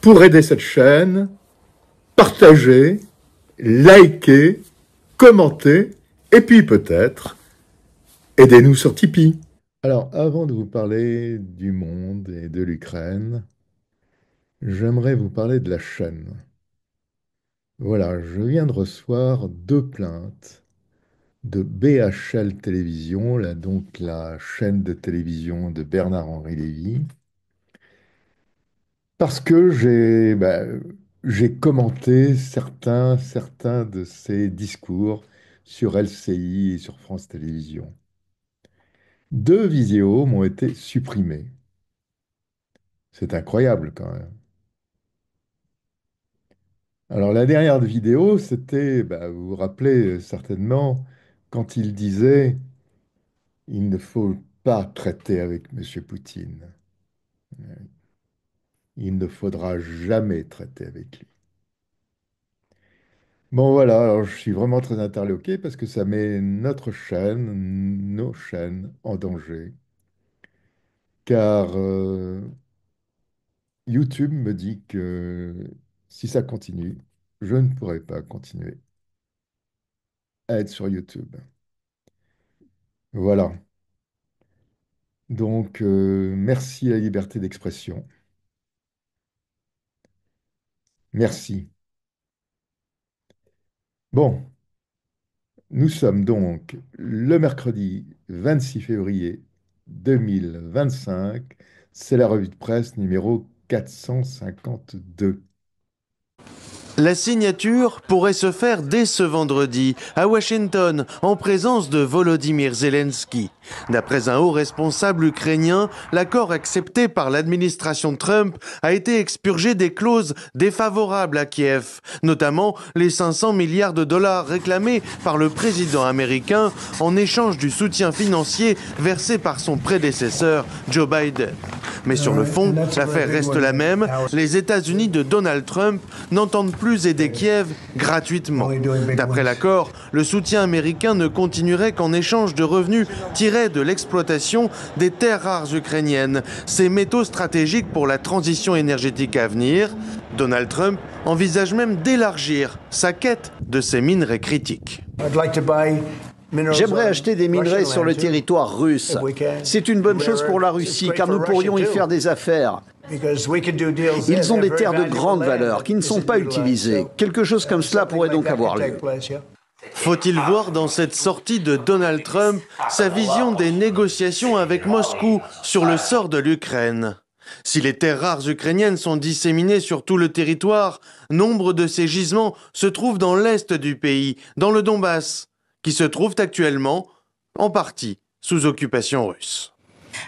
pour aider cette chaîne, partagez, likez, commentez, et puis peut-être, aidez-nous sur Tipeee. Alors, avant de vous parler du monde et de l'Ukraine, j'aimerais vous parler de la chaîne. Voilà, je viens de recevoir 2 plaintes de BHL Télévision, donc la chaîne de télévision de Bernard-Henri Lévy, parce que j'ai commenté certains de ses discours sur LCI et sur France Télévisions. 2 vidéos m'ont été supprimées. C'est incroyable quand même. Alors la dernière vidéo, c'était, vous vous rappelez certainement, quand il disait il ne faut pas traiter avec M. Poutine. Il ne faudra jamais traiter avec lui. Bon voilà, alors je suis vraiment très interloqué parce que ça met notre chaîne, nos chaînes en danger. Car YouTube me dit que si ça continue, je ne pourrai pas continuer à être sur YouTube. Voilà. Donc, merci à la liberté d'expression. Merci. Bon, nous sommes donc le mercredi 26 février 2025. C'est la revue de presse numéro 452. La signature pourrait se faire dès ce vendredi à Washington en présence de Volodymyr Zelensky. D'après un haut responsable ukrainien, l'accord accepté par l'administration Trump a été expurgé des clauses défavorables à Kiev, notamment les 500 milliards de dollars réclamés par le président américain en échange du soutien financier versé par son prédécesseur Joe Biden. Mais sur le fond, l'affaire reste la même. Les États-Unis de Donald Trump n'entendent plus aider Kiev gratuitement. D'après l'accord, le soutien américain ne continuerait qu'en échange de revenus tirés de l'exploitation des terres rares ukrainiennes, ces métaux stratégiques pour la transition énergétique à venir. Donald Trump envisage même d'élargir sa quête de ces minerais critiques. J'aimerais acheter des minerais sur le territoire russe. C'est une bonne chose pour la Russie, car nous pourrions y faire des affaires. Ils ont des terres de grande valeur qui ne sont pas utilisées. Quelque chose comme cela pourrait donc avoir lieu. Faut-il voir dans cette sortie de Donald Trump sa vision des négociations avec Moscou sur le sort de l'Ukraine ? Si les terres rares ukrainiennes sont disséminées sur tout le territoire, nombre de ces gisements se trouvent dans l'est du pays, dans le Donbass, qui se trouvent actuellement, en partie, sous occupation russe.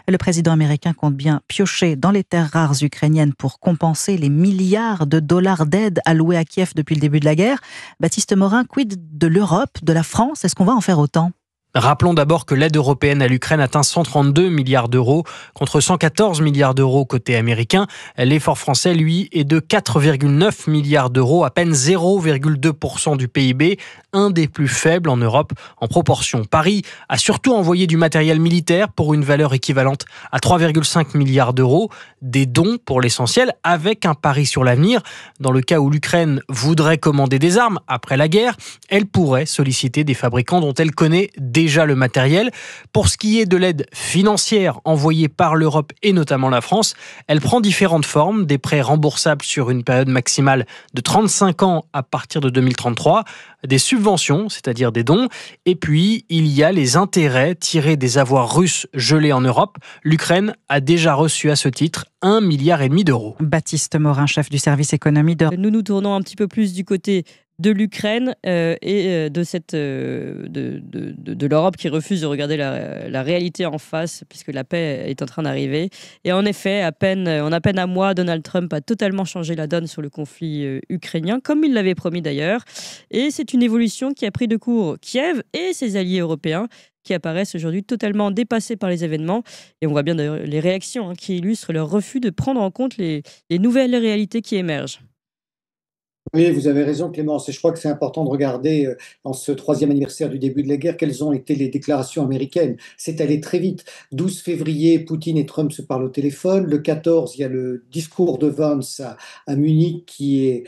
Le président américain compte bien piocher dans les terres rares ukrainiennes pour compenser les milliards de dollars d'aide alloués à Kiev depuis le début de la guerre. Baptiste Morin, quid de l'Europe, de la France ? Est-ce qu'on va en faire autant ? Rappelons d'abord que l'aide européenne à l'Ukraine atteint 132 milliards d'euros contre 114 milliards d'euros côté américain. L'effort français, lui, est de 4,9 milliards d'euros, à peine 0,2% du PIB, un des plus faibles en Europe en proportion. Paris a surtout envoyé du matériel militaire pour une valeur équivalente à 3,5 milliards d'euros, des dons pour l'essentiel, avec un pari sur l'avenir. Dans le cas où l'Ukraine voudrait commander des armes après la guerre, elle pourrait solliciter des fabricants dont elle connaît déjà le matériel. Pour ce qui est de l'aide financière envoyée par l'Europe et notamment la France, elle prend différentes formes, des prêts remboursables sur une période maximale de 35 ans à partir de 2033, des subventions, c'est-à-dire des dons, et puis il y a les intérêts tirés des avoirs russes gelés en Europe. L'Ukraine a déjà reçu à ce titre 1,5 milliard d'euros. Baptiste Morin, chef du service économie de... Nous nous tournons un petit peu plus du côté de l'Ukraine et de l'Europe qui refuse de regarder la réalité en face puisque la paix est en train d'arriver. Et en effet, à peine un mois, Donald Trump a totalement changé la donne sur le conflit ukrainien, comme il l'avait promis d'ailleurs. Et c'est une évolution qui a pris de court Kiev et ses alliés européens qui apparaissent aujourd'hui totalement dépassés par les événements. Et on voit bien d'ailleurs les réactions qui illustrent leur refus de prendre en compte les nouvelles réalités qui émergent. Oui, vous avez raison, Clémence. Et je crois que c'est important de regarder, en ce 3e anniversaire du début de la guerre, quelles ont été les déclarations américaines. C'est allé très vite. 12 février, Poutine et Trump se parlent au téléphone. Le 14, il y a le discours de Vance à Munich qui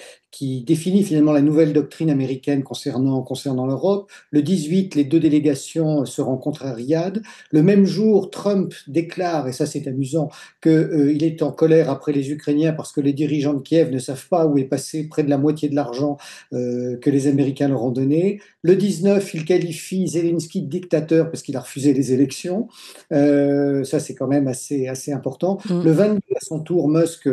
définit finalement la nouvelle doctrine américaine concernant l'Europe. Le 18, les deux délégations se rencontrent à Riyad. Le même jour, Trump déclare, et ça c'est amusant, qu'il est en colère après les Ukrainiens parce que les dirigeants de Kiev ne savent pas où est passé près de la moitié de l'argent que les Américains leur ont donné. Le 19, il qualifie Zelensky de dictateur parce qu'il a refusé les élections. Ça, c'est quand même assez important. Le 22, à son tour, Musk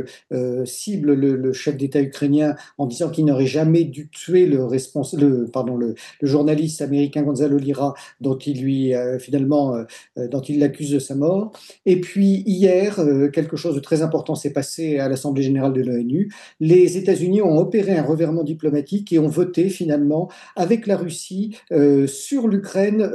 cible le chef d'État ukrainien en disant qu'il n'aurait jamais dû tuer le journaliste américain Gonzalo Lira, dont il l'accuse de sa mort. Et puis hier, quelque chose de très important s'est passé à l'Assemblée générale de l'ONU. Les États-Unis ont opéré un revirement diplomatique et ont voté finalement avec la Russie sur l'Ukraine,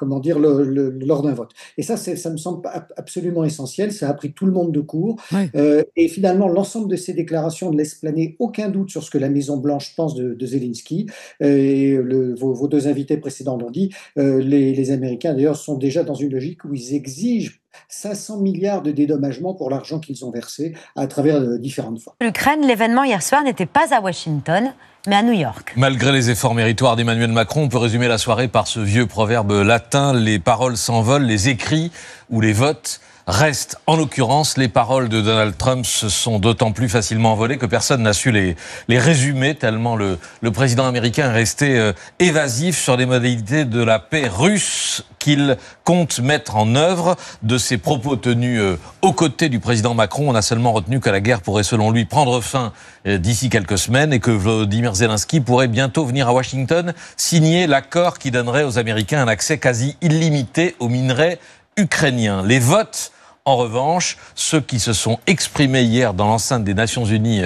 lors d'un vote. Et ça me semble absolument essentiel. Ça a pris tout le monde de court. Oui. Et finalement, l'ensemble de ces déclarations ne laisse planer aucun doute sur ce que la Maison-Blanche pense de Zelensky. Et vos deux invités précédents l'ont dit. Les Américains, d'ailleurs, sont déjà dans une logique où ils exigent 500 milliards de dédommagements pour l'argent qu'ils ont versé à travers différentes fois. L'Ukraine, l'événement hier soir n'était pas à Washington, mais à New York. Malgré les efforts méritoires d'Emmanuel Macron, on peut résumer la soirée par ce vieux proverbe latin: les paroles s'envolent, les écrits ou les votes restent. En l'occurrence, les paroles de Donald Trump se sont d'autant plus facilement envolées que personne n'a su les résumer, tellement le président américain est resté évasif sur les modalités de la paix russe qu'il compte mettre en œuvre. De ses propos tenus aux côtés du président Macron, on a seulement retenu que la guerre pourrait, selon lui, prendre fin d'ici quelques semaines et que Volodymyr Zelensky pourrait bientôt venir à Washington signer l'accord qui donnerait aux Américains un accès quasi illimité aux minerais ukrainiens. Les votes, en revanche, ceux qui se sont exprimés hier dans l'enceinte des Nations Unies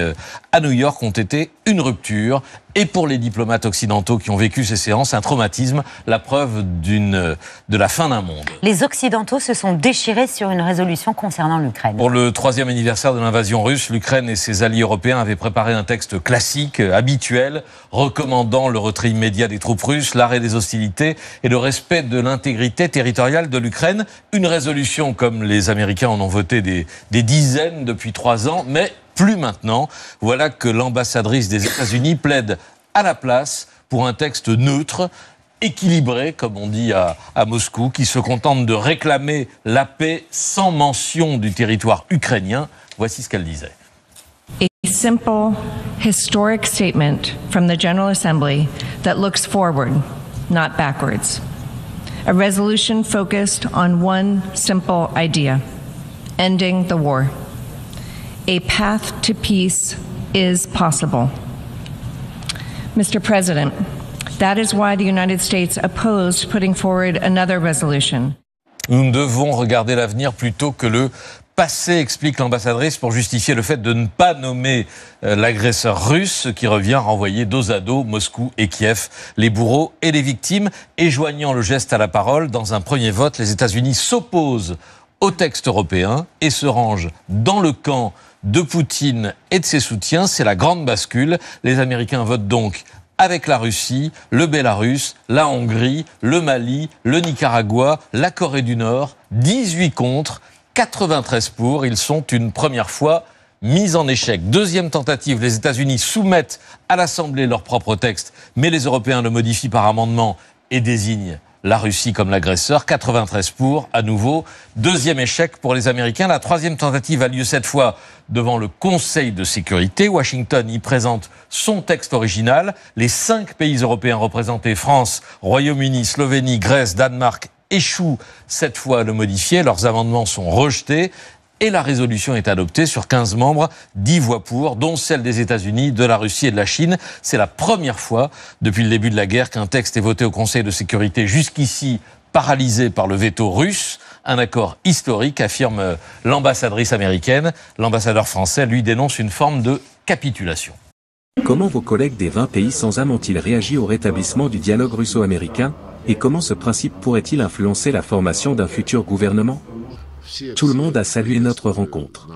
à New York ont été une rupture. Et pour les diplomates occidentaux qui ont vécu ces séances, un traumatisme, la preuve de la fin d'un monde. Les Occidentaux se sont déchirés sur une résolution concernant l'Ukraine. Pour le 3e anniversaire de l'invasion russe, l'Ukraine et ses alliés européens avaient préparé un texte classique, habituel, recommandant le retrait immédiat des troupes russes, l'arrêt des hostilités et le respect de l'intégrité territoriale de l'Ukraine. Une résolution comme les Américains en ont voté des dizaines depuis 3 ans, mais plus maintenant. Voilà que l'ambassadrice des États-Unis plaide à la place pour un texte neutre, équilibré, comme on dit à Moscou, qui se contente de réclamer la paix sans mention du territoire ukrainien. Voici ce qu'elle disait. A simple, historic statement from the General Assembly that looks forward, not backwards. A resolution focused on one simple idea: ending the war. A path to peace is possible. Mr. President, that is why the United States opposed putting forward another resolution. Nous devons regarder l'avenir plutôt que le passé, explique l'ambassadrice, pour justifier le fait de ne pas nommer l'agresseur russe, ce qui revient à renvoyer dos à dos Moscou et Kiev, les bourreaux et les victimes. Et joignant le geste à la parole, dans un premier vote, les États-Unis s'opposent au texte européen et se rangent dans le camp de Poutine et de ses soutiens. C'est la grande bascule. Les Américains votent donc avec la Russie, le Bélarus, la Hongrie, le Mali, le Nicaragua, la Corée du Nord. 18 contre, 93 pour. Ils sont une première fois mis en échec. Deuxième tentative, les États-Unis soumettent à l'Assemblée leur propre texte, mais les Européens le modifient par amendement et désignent la Russie comme l'agresseur. 93 pour, à nouveau. Deuxième échec pour les Américains. La troisième tentative a lieu cette fois devant le Conseil de sécurité. Washington y présente son texte original. Les 5 pays européens représentés, France, Royaume-Uni, Slovénie, Grèce, Danemark, échouent cette fois à le modifier. Leurs amendements sont rejetés. Et la résolution est adoptée sur 15 membres, 10 voix pour, dont celle des États-Unis, de la Russie et de la Chine. C'est la première fois depuis le début de la guerre qu'un texte est voté au Conseil de sécurité, jusqu'ici paralysé par le veto russe. Un accord historique, affirme l'ambassadrice américaine. L'ambassadeur français, lui, dénonce une forme de capitulation. Comment vos collègues des 20 pays sans âme ont-ils réagi au rétablissement du dialogue russo-américain ? Et comment ce principe pourrait-il influencer la formation d'un futur gouvernement ? Tout le monde a salué notre rencontre.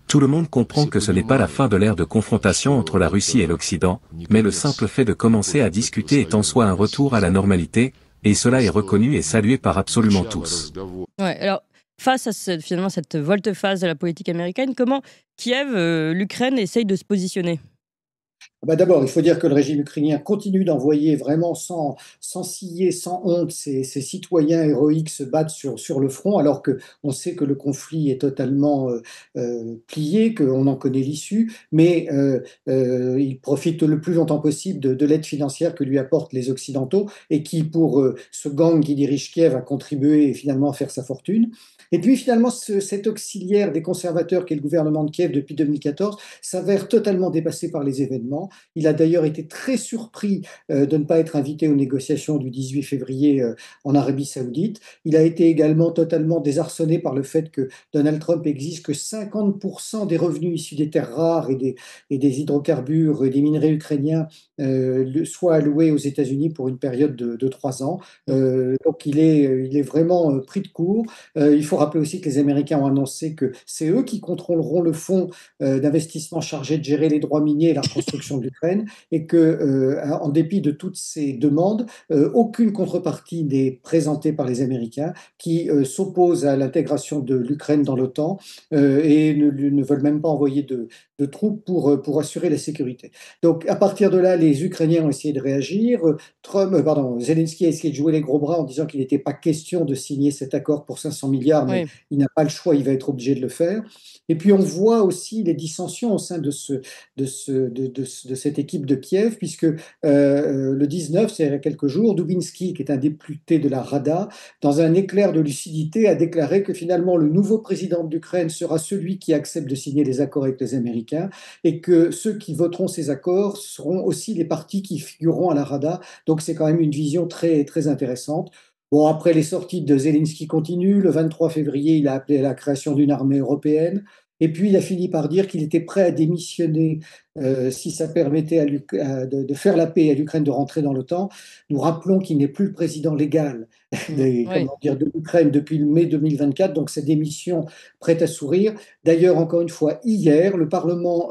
Tout le monde comprend que ce n'est pas la fin de l'ère de confrontation entre la Russie et l'Occident, mais le simple fait de commencer à discuter est en soi un retour à la normalité, et cela est reconnu et salué par absolument tous. Ouais, alors, face à finalement cette volte-face de la politique américaine, comment Kiev, l'Ukraine, essaye de se positionner? D'abord, il faut dire que le régime ukrainien continue d'envoyer vraiment sans ciller, sans honte, ses citoyens héroïques se battre sur le front, alors qu'on sait que le conflit est totalement plié, qu'on en connaît l'issue, mais il profite le plus longtemps possible de l'aide financière que lui apportent les Occidentaux et qui, pour ce gang qui dirige Kiev, a contribué finalement à faire sa fortune. Et puis finalement, cet auxiliaire des conservateurs qui est le gouvernement de Kiev depuis 2014 s'avère totalement dépassé par les événements. Il a d'ailleurs été très surpris de ne pas être invité aux négociations du 18 février en Arabie Saoudite. Il a été également totalement désarçonné par le fait que Donald Trump exige que 50% des revenus issus des terres rares et des hydrocarbures et des minerais ukrainiens soient alloués aux États-Unis pour une période de 3 ans. Donc il est vraiment pris de court. Il faut rappeler aussi que les Américains ont annoncé que c'est eux qui contrôleront le fonds d'investissement chargé de gérer les droits miniers et la reconstruction de l'Ukraine, et que, en dépit de toutes ces demandes, aucune contrepartie n'est présentée par les Américains, qui s'opposent à l'intégration de l'Ukraine dans l'OTAN et ne veulent même pas envoyer de troupes pour assurer la sécurité. Donc, à partir de là, les Ukrainiens ont essayé de réagir. Zelensky a essayé de jouer les gros bras en disant qu'il n'était pas question de signer cet accord pour 500 milliards, mais il n'a pas le choix, il va être obligé de le faire. Et puis, on voit aussi les dissensions au sein de cette équipe de Kiev, puisque le 19, c'est il y a quelques jours, Dubinsky, qui est un député de la Rada, dans un éclair de lucidité, a déclaré que finalement le nouveau président de l'Ukraine sera celui qui accepte de signer les accords avec les Américains, et que ceux qui voteront ces accords seront aussi les partis qui figureront à la Rada. Donc c'est quand même une vision très, très intéressante. Bon, après, les sorties de Zelensky continuent. Le 23 février, il a appelé à la création d'une armée européenne. Et puis, il a fini par dire qu'il était prêt à démissionner si ça permettait de faire la paix à l'Ukraine de rentrer dans l'OTAN. Nous rappelons qu'il n'est plus le président légal de l'Ukraine depuis le mai 2024, donc sa démission prête à sourire. D'ailleurs, encore une fois, hier, le Parlement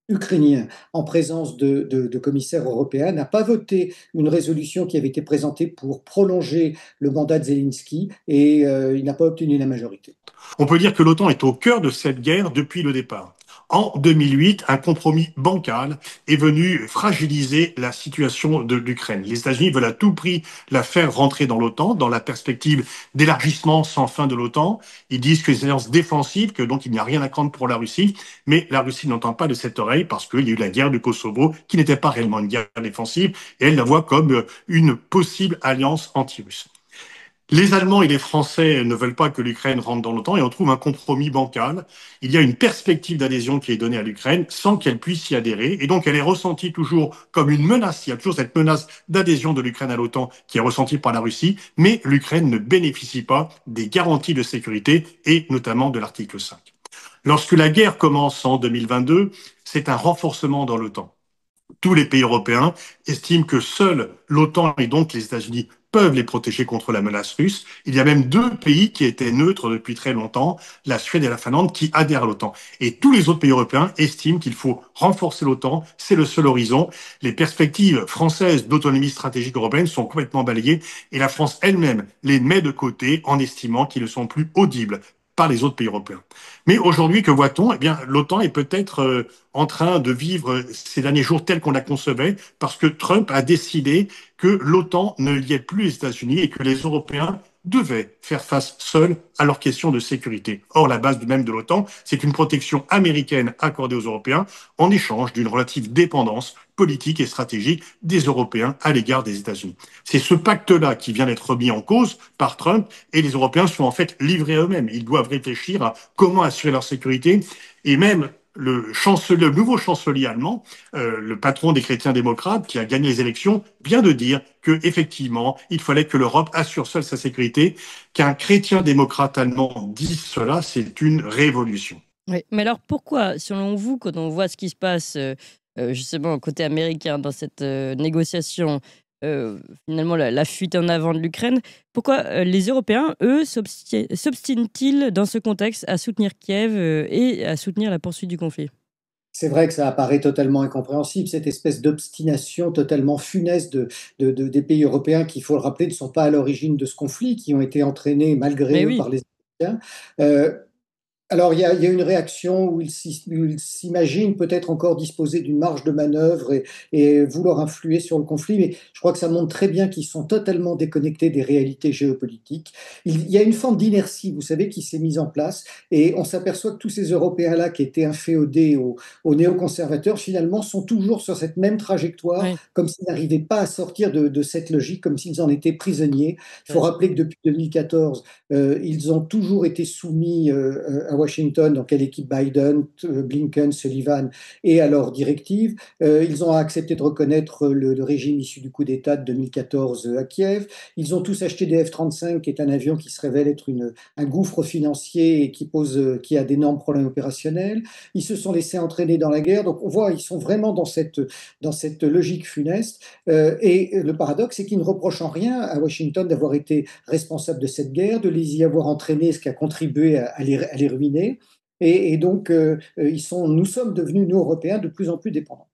ukrainien, en présence de commissaires européens, n'a pas voté une résolution qui avait été présentée pour prolonger le mandat de Zelensky, et il n'a pas obtenu la majorité. On peut dire que l'OTAN est au cœur de cette guerre depuis le départ. En 2008, un compromis bancal est venu fragiliser la situation de l'Ukraine. Les États-Unis veulent à tout prix la faire rentrer dans l'OTAN, dans la perspective d'élargissement sans fin de l'OTAN. Ils disent que c'est une alliance défensive, que donc il n'y a rien à craindre pour la Russie. Mais la Russie n'entend pas de cette oreille parce qu'il y a eu la guerre du Kosovo, qui n'était pas réellement une guerre défensive, et elle la voit comme une possible alliance anti-russe. Les Allemands et les Français ne veulent pas que l'Ukraine rentre dans l'OTAN et on trouve un compromis bancal. Il y a une perspective d'adhésion qui est donnée à l'Ukraine sans qu'elle puisse y adhérer. Et donc, elle est ressentie toujours comme une menace. Il y a toujours cette menace d'adhésion de l'Ukraine à l'OTAN qui est ressentie par la Russie. Mais l'Ukraine ne bénéficie pas des garanties de sécurité et notamment de l'article 5. Lorsque la guerre commence en 2022, c'est un renforcement dans l'OTAN. Tous les pays européens estiment que seule l'OTAN et donc les États-Unis peuvent les protéger contre la menace russe. Il y a même 2 pays qui étaient neutres depuis très longtemps, la Suède et la Finlande, qui adhèrent à l'OTAN. Et tous les autres pays européens estiment qu'il faut renforcer l'OTAN, c'est le seul horizon. Les perspectives françaises d'autonomie stratégique européenne sont complètement balayées et la France elle-même les met de côté en estimant qu'ils ne sont plus audibles par les autres pays européens. Mais aujourd'hui, que voit-on ? Eh bien, l'OTAN est peut-être en train de vivre ces derniers jours tels qu'on la concevait, parce que Trump a décidé que l'OTAN ne liait plus les États-Unis et que les Européens devaient faire face seuls à leurs questions de sécurité. Or, la base même de l'OTAN, c'est une protection américaine accordée aux Européens en échange d'une relative dépendance politique et stratégique des Européens à l'égard des États-Unis. C'est ce pacte-là qui vient d'être remis en cause par Trump et les Européens sont en fait livrés à eux-mêmes. Ils doivent réfléchir à comment assurer leur sécurité et même le nouveau chancelier allemand, le patron des chrétiens démocrates qui a gagné les élections, vient de dire que effectivement, il fallait que l'Europe assure seule sa sécurité. Qu'un chrétien démocrate allemand dise cela, c'est une révolution. Oui, mais alors pourquoi, selon vous, quand on voit ce qui se passe justement côté américain dans cette négociation, finalement la fuite en avant de l'Ukraine. Pourquoi les Européens, eux, s'obstinent-ils dans ce contexte à soutenir Kiev et à soutenir la poursuite du conflit ? C'est vrai que ça apparaît totalement incompréhensible, cette espèce d'obstination totalement funeste des pays européens qui, il faut le rappeler, ne sont pas à l'origine de ce conflit, qui ont été entraînés malgré eux par les Américains. Alors, il y a une réaction où ils s'imaginent peut-être encore disposer d'une marge de manœuvre et vouloir influer sur le conflit, mais je crois que ça montre très bien qu'ils sont totalement déconnectés des réalités géopolitiques. Il y a une forme d'inertie, vous savez, qui s'est mise en place, et on s'aperçoit que tous ces Européens-là qui étaient inféodés aux néoconservateurs, finalement, sont toujours sur cette même trajectoire, comme s'ils n'arrivaient pas à sortir de cette logique, comme s'ils en étaient prisonniers. Il faut rappeler que depuis 2014, ils ont toujours été soumis à Washington, donc à l'équipe Biden, Blinken, Sullivan, et à leurs directives. Ils ont accepté de reconnaître le régime issu du coup d'État de 2014 à Kiev. Ils ont tous acheté des F-35, qui est un avion qui se révèle être un gouffre financier et qui a d'énormes problèmes opérationnels. Ils se sont laissés entraîner dans la guerre. Donc on voit, ils sont vraiment dans cette logique funeste. Et le paradoxe, c'est qu'ils ne reprochent en rien à Washington d'avoir été responsable de cette guerre, de les y avoir entraînés, ce qui a contribué à les ruiner. Et donc, nous sommes devenus, nous, Européens, de plus en plus dépendants.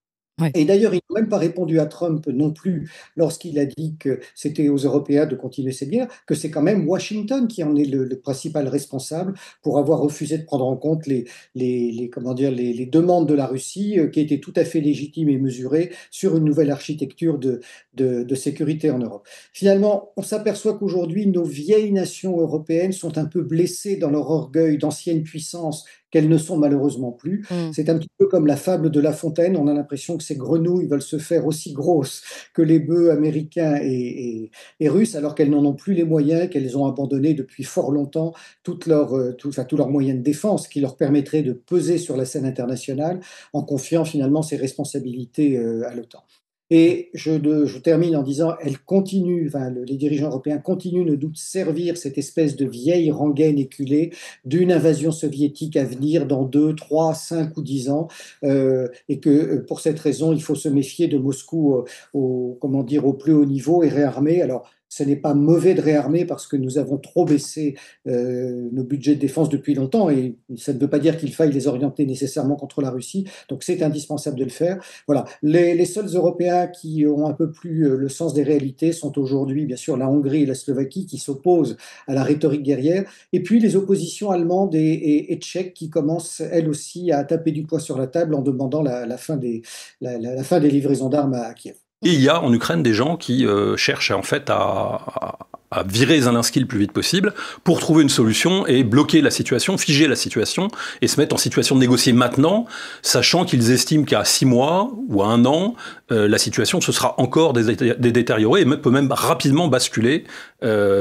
Et d'ailleurs, ils n'ont même pas répondu à Trump non plus lorsqu'il a dit que c'était aux Européens de continuer cette guerre, que c'est quand même Washington qui en est le principal responsable pour avoir refusé de prendre en compte les demandes de la Russie qui étaient tout à fait légitimes et mesurées sur une nouvelle architecture de sécurité en Europe. Finalement, on s'aperçoit qu'aujourd'hui, nos vieilles nations européennes sont un peu blessées dans leur orgueil d'anciennes puissances qu'elles ne sont malheureusement plus. C'est un petit peu comme la fable de La Fontaine. On a l'impression que ces grenouilles veulent se faire aussi grosses que les bœufs américains et russes, alors qu'elles n'en ont plus les moyens, qu'elles ont abandonné depuis fort longtemps tous leurs moyens de défense qui leur permettraient de peser sur la scène internationale en confiant finalement ces responsabilités à l'OTAN. Et je termine en disant, les dirigeants européens continuent de nous servir cette espèce de vieille rengaine éculée d'une invasion soviétique à venir dans 2, 3, 5 ou 10 ans, et que pour cette raison, il faut se méfier de Moscou au plus haut niveau et réarmer. Alors, ce n'est pas mauvais de réarmer parce que nous avons trop baissé nos budgets de défense depuis longtemps et ça ne veut pas dire qu'il faille les orienter nécessairement contre la Russie. Donc c'est indispensable de le faire. Voilà. Les seuls Européens qui ont un peu plus le sens des réalités sont aujourd'hui, bien sûr, la Hongrie et la Slovaquie qui s'opposent à la rhétorique guerrière. Et puis les oppositions allemandes et tchèques qui commencent, elles aussi, à taper du poing sur la table en demandant la fin des livraisons d'armes à Kiev. Et il y a en Ukraine des gens qui cherchent en fait à virer Zelensky le plus vite possible pour trouver une solution et bloquer la situation, figer la situation et se mettre en situation de négocier maintenant, sachant qu'ils estiment qu'à 6 mois ou à 1 an, la situation se sera encore détériorée et peut même rapidement basculer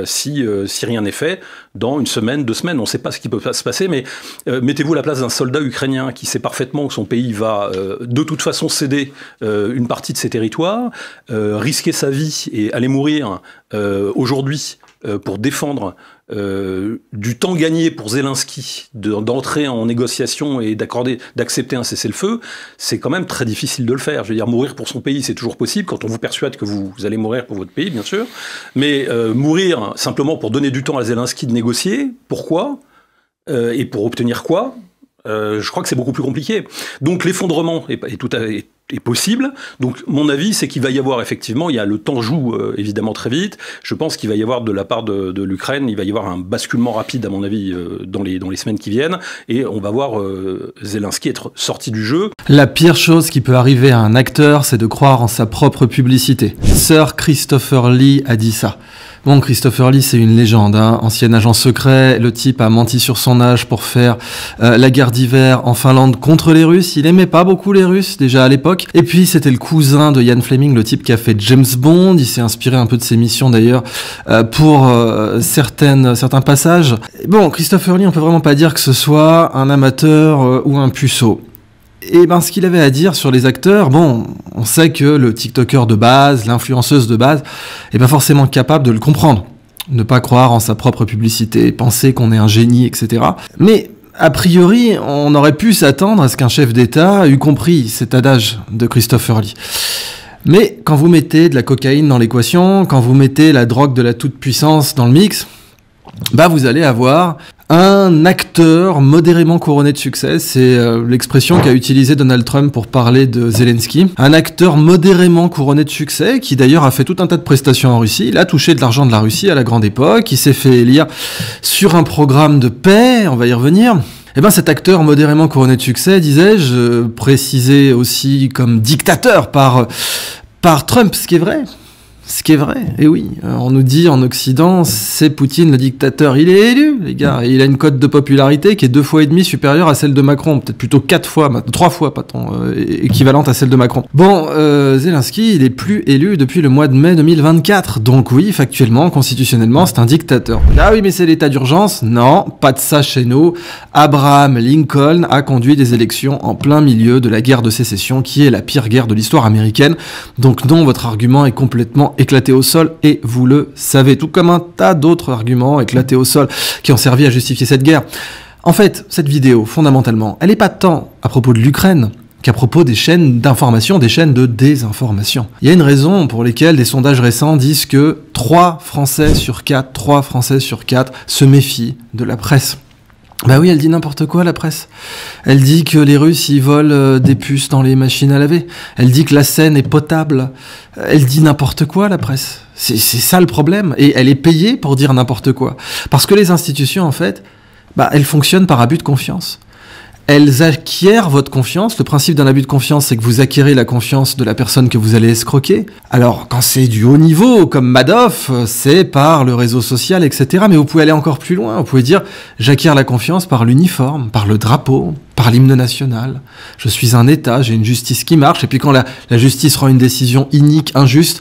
si rien n'est fait dans 1 semaine, 2 semaines. On ne sait pas ce qui peut se passer, mais mettez-vous à la place d'un soldat ukrainien qui sait parfaitement que son pays va de toute façon céder une partie de ses territoires, risquer sa vie et aller mourir aujourd'hui pour défendre du temps gagné pour Zelensky d'entrer en négociation et d'accepter un cessez-le-feu, c'est quand même très difficile de le faire. Je veux dire, mourir pour son pays, c'est toujours possible quand on vous persuade que vous allez mourir pour votre pays, bien sûr. Mais mourir simplement pour donner du temps à Zelensky de négocier, pourquoi et pour obtenir quoi? Je crois que c'est beaucoup plus compliqué. Donc l'effondrement est possible. Donc mon avis, c'est qu'il va y avoir effectivement, le temps joue évidemment très vite. Je pense qu'il va y avoir de la part de l'Ukraine, il va y avoir un basculement rapide à mon avis dans les semaines qui viennent, et on va voir Zelensky être sorti du jeu. La pire chose qui peut arriver à un acteur, c'est de croire en sa propre publicité. Sir Christopher Lee a dit ça. Bon, Christopher Lee, c'est une légende, hein. Ancien agent secret, le type a menti sur son âge pour faire la guerre d'hiver en Finlande contre les Russes. Il aimait pas beaucoup les Russes, déjà à l'époque. Et puis, c'était le cousin de Ian Fleming, le type qui a fait James Bond. Il s'est inspiré un peu de ses missions, d'ailleurs, pour certains passages. Bon, Christopher Lee, on peut vraiment pas dire que ce soit un amateur ou un puceau. Et ce qu'il avait à dire sur les acteurs, bon, on sait que le TikToker de base, l'influenceuse de base, est pas forcément capable de le comprendre. Ne pas croire en sa propre publicité, penser qu'on est un génie, etc. Mais, a priori, on aurait pu s'attendre à ce qu'un chef d'État eût compris cet adage de Christopher Lee. Mais quand vous mettez de la cocaïne dans l'équation, quand vous mettez la drogue de la toute-puissance dans le mix, vous allez avoir un acteur modérément couronné de succès. C'est l'expression qu'a utilisée Donald Trump pour parler de Zelensky. Un acteur modérément couronné de succès qui d'ailleurs a fait tout un tas de prestations en Russie. Il a touché de l'argent de la Russie à la grande époque. Il s'est fait élire sur un programme de paix. On va y revenir. Cet acteur modérément couronné de succès, disais-je, précisé aussi comme dictateur par Trump, ce qui est vrai. Ce qui est vrai, et oui, on nous dit en Occident, c'est Poutine le dictateur. Il est élu, les gars, et il a une cote de popularité qui est 2,5 fois supérieure à celle de Macron, peut-être plutôt 3 fois, équivalente à celle de Macron. Zelensky, il est plus élu depuis le mois de mai 2024, donc oui, factuellement, constitutionnellement, c'est un dictateur. Ah oui, mais c'est l'état d'urgence? Non, pas de ça chez nous. Abraham Lincoln a conduit des élections en plein milieu de la guerre de sécession, qui est la pire guerre de l'histoire américaine, donc non, votre argument est complètement éclaté au sol, et vous le savez, tout comme un tas d'autres arguments éclatés au sol qui ont servi à justifier cette guerre. En fait, cette vidéo, fondamentalement, elle n'est pas tant à propos de l'Ukraine qu'à propos des chaînes d'information, des chaînes de désinformation. Il y a une raison pour laquelle des sondages récents disent que 3 Français sur 4 se méfient de la presse. Oui, elle dit n'importe quoi, la presse. Elle dit que les Russes, ils volent des puces dans les machines à laver. Elle dit que la Seine est potable. Elle dit n'importe quoi, la presse. C'est ça le problème. Et elle est payée pour dire n'importe quoi. Parce que les institutions, en fait, elles fonctionnent par abus de confiance. Elles acquièrent votre confiance. Le principe d'un abus de confiance, c'est que vous acquérez la confiance de la personne que vous allez escroquer. Alors, quand c'est du haut niveau, comme Madoff, c'est par le réseau social, etc. Mais vous pouvez aller encore plus loin. Vous pouvez dire, j'acquiers la confiance par l'uniforme, par le drapeau, par l'hymne national. Je suis un État, j'ai une justice qui marche. Et puis quand la justice rend une décision inique, injuste,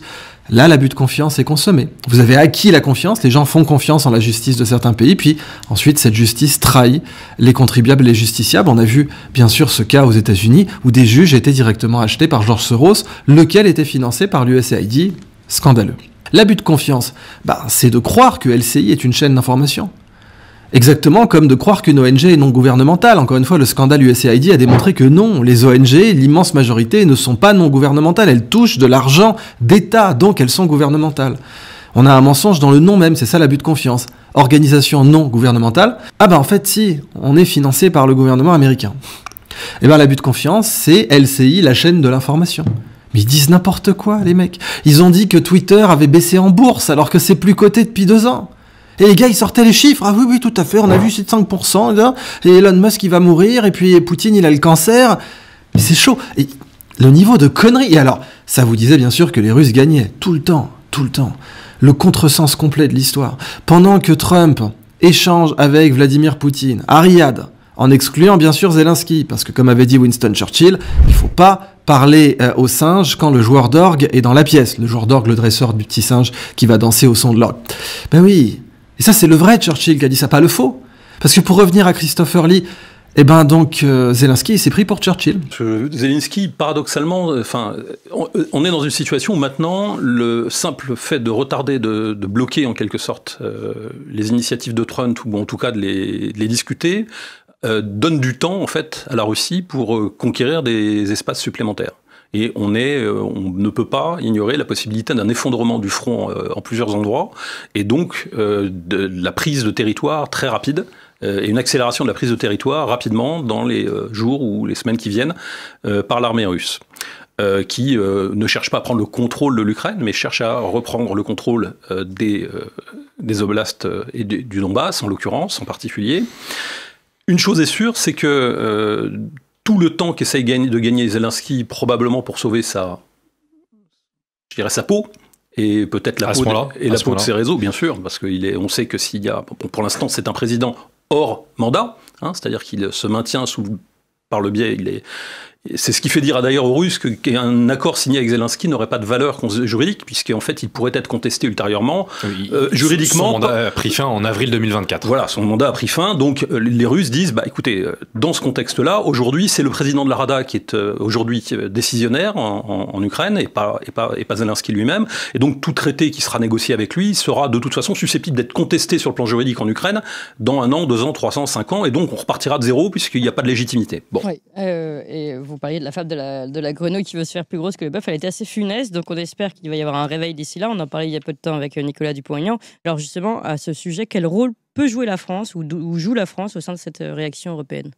là, l'abus de confiance est consommé. Vous avez acquis la confiance, les gens font confiance en la justice de certains pays, puis ensuite cette justice trahit les contribuables et les justiciables. On a vu bien sûr ce cas aux États-Unis où des juges étaient directement achetés par George Soros, lequel était financé par l'USAID. Scandaleux. L'abus de confiance, c'est de croire que LCI est une chaîne d'information. Exactement comme de croire qu'une ONG est non gouvernementale. Encore une fois, le scandale USAID a démontré que non, les ONG, l'immense majorité, ne sont pas non gouvernementales. Elles touchent de l'argent d'État, donc elles sont gouvernementales. On a un mensonge dans le nom même, c'est ça l'abus de confiance. Organisation non gouvernementale. En fait, si, on est financé par le gouvernement américain. L'abus de confiance, c'est LCI, la chaîne de l'information. Mais ils disent n'importe quoi, les mecs. Ils ont dit que Twitter avait baissé en bourse, alors que c'est plus coté depuis 2 ans. Et les gars, ils sortaient les chiffres. Ah oui, tout à fait, on a vu 5%, là, et Elon Musk, il va mourir, et puis Poutine, il a le cancer. Mais c'est chaud. Et le niveau de conneries. Et alors, ça vous disait bien sûr que les Russes gagnaient. Tout le temps. Le contresens complet de l'histoire. Pendant que Trump échange avec Vladimir Poutine à Riyad, en excluant bien sûr Zelensky, parce que comme avait dit Winston Churchill, il faut pas parler au singe quand le joueur d'orgue est dans la pièce. Le joueur d'orgue, le dresseur du petit singe qui va danser au son de l'orgue. Oui. Et ça, c'est le vrai Churchill qui a dit ça, pas le faux. Parce que pour revenir à Christopher Lee, Zelensky, il s'est pris pour Churchill. Zelensky, paradoxalement, on est dans une situation où maintenant, le simple fait de retarder, de bloquer en quelque sorte les initiatives de Trump, ou en tout cas de les discuter, donne du temps en fait à la Russie pour conquérir des espaces supplémentaires. Et on ne peut pas ignorer la possibilité d'un effondrement du front en plusieurs endroits, et donc de la prise de territoire très rapide, et une accélération de la prise de territoire rapidement dans les jours ou les semaines qui viennent par l'armée russe, qui ne cherche pas à prendre le contrôle de l'Ukraine, mais cherche à reprendre le contrôle des oblasts et du Donbass, en l'occurrence, en particulier. Une chose est sûre, c'est que tout le temps qu'essaye de gagner Zelensky, probablement pour sauver sa peau, et peut-être la peau de ses réseaux, bien sûr, parce on sait que pour l'instant, c'est un président hors mandat, c'est-à-dire qu'il se maintient par le biais, c'est ce qui fait dire d'ailleurs aux Russes qu'un accord signé avec Zelensky n'aurait pas de valeur juridique, puisqu'en fait il pourrait être contesté ultérieurement. Juridiquement. Son mandat a pris fin en avril 2024. Voilà, son mandat a pris fin, donc les Russes disent, écoutez, dans ce contexte-là, aujourd'hui c'est le président de la Rada qui est aujourd'hui décisionnaire en Ukraine, et pas Zelensky lui-même, et donc tout traité qui sera négocié avec lui sera de toute façon susceptible d'être contesté sur le plan juridique en Ukraine dans 1 an, 2 ans, 300, 5 ans, et donc on repartira de zéro puisqu'il n'y a pas de légitimité. Bon. Oui, et vous vous parliez de la fable de la grenouille qui veut se faire plus grosse que le bœuf. Elle était assez funeste, donc on espère qu'il va y avoir un réveil d'ici là. On en parlait il y a peu de temps avec Nicolas Dupont-Aignan. Alors justement, à ce sujet, quel rôle peut jouer la France ou joue la France au sein de cette réaction européenne?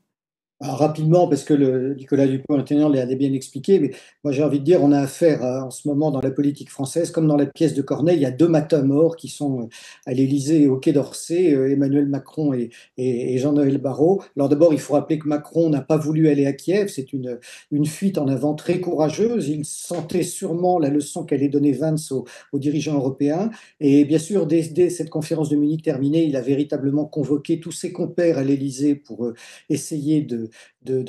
Alors, rapidement, parce que Nicolas Dupont-Aignan l'a bien expliqué, mais moi j'ai envie de dire, on a affaire en ce moment dans la politique française, comme dans la pièce de Corneille, il y a deux matamores qui sont à l'Élysée et au Quai d'Orsay, Emmanuel Macron et Jean-Noël Barrot. Alors d'abord, il faut rappeler que Macron n'a pas voulu aller à Kiev, c'est une fuite en avant très courageuse. Il sentait sûrement la leçon qu'allait donner Vance aux dirigeants européens. Et bien sûr, dès cette conférence de Munich terminée, il a véritablement convoqué tous ses compères à l'Élysée pour essayer de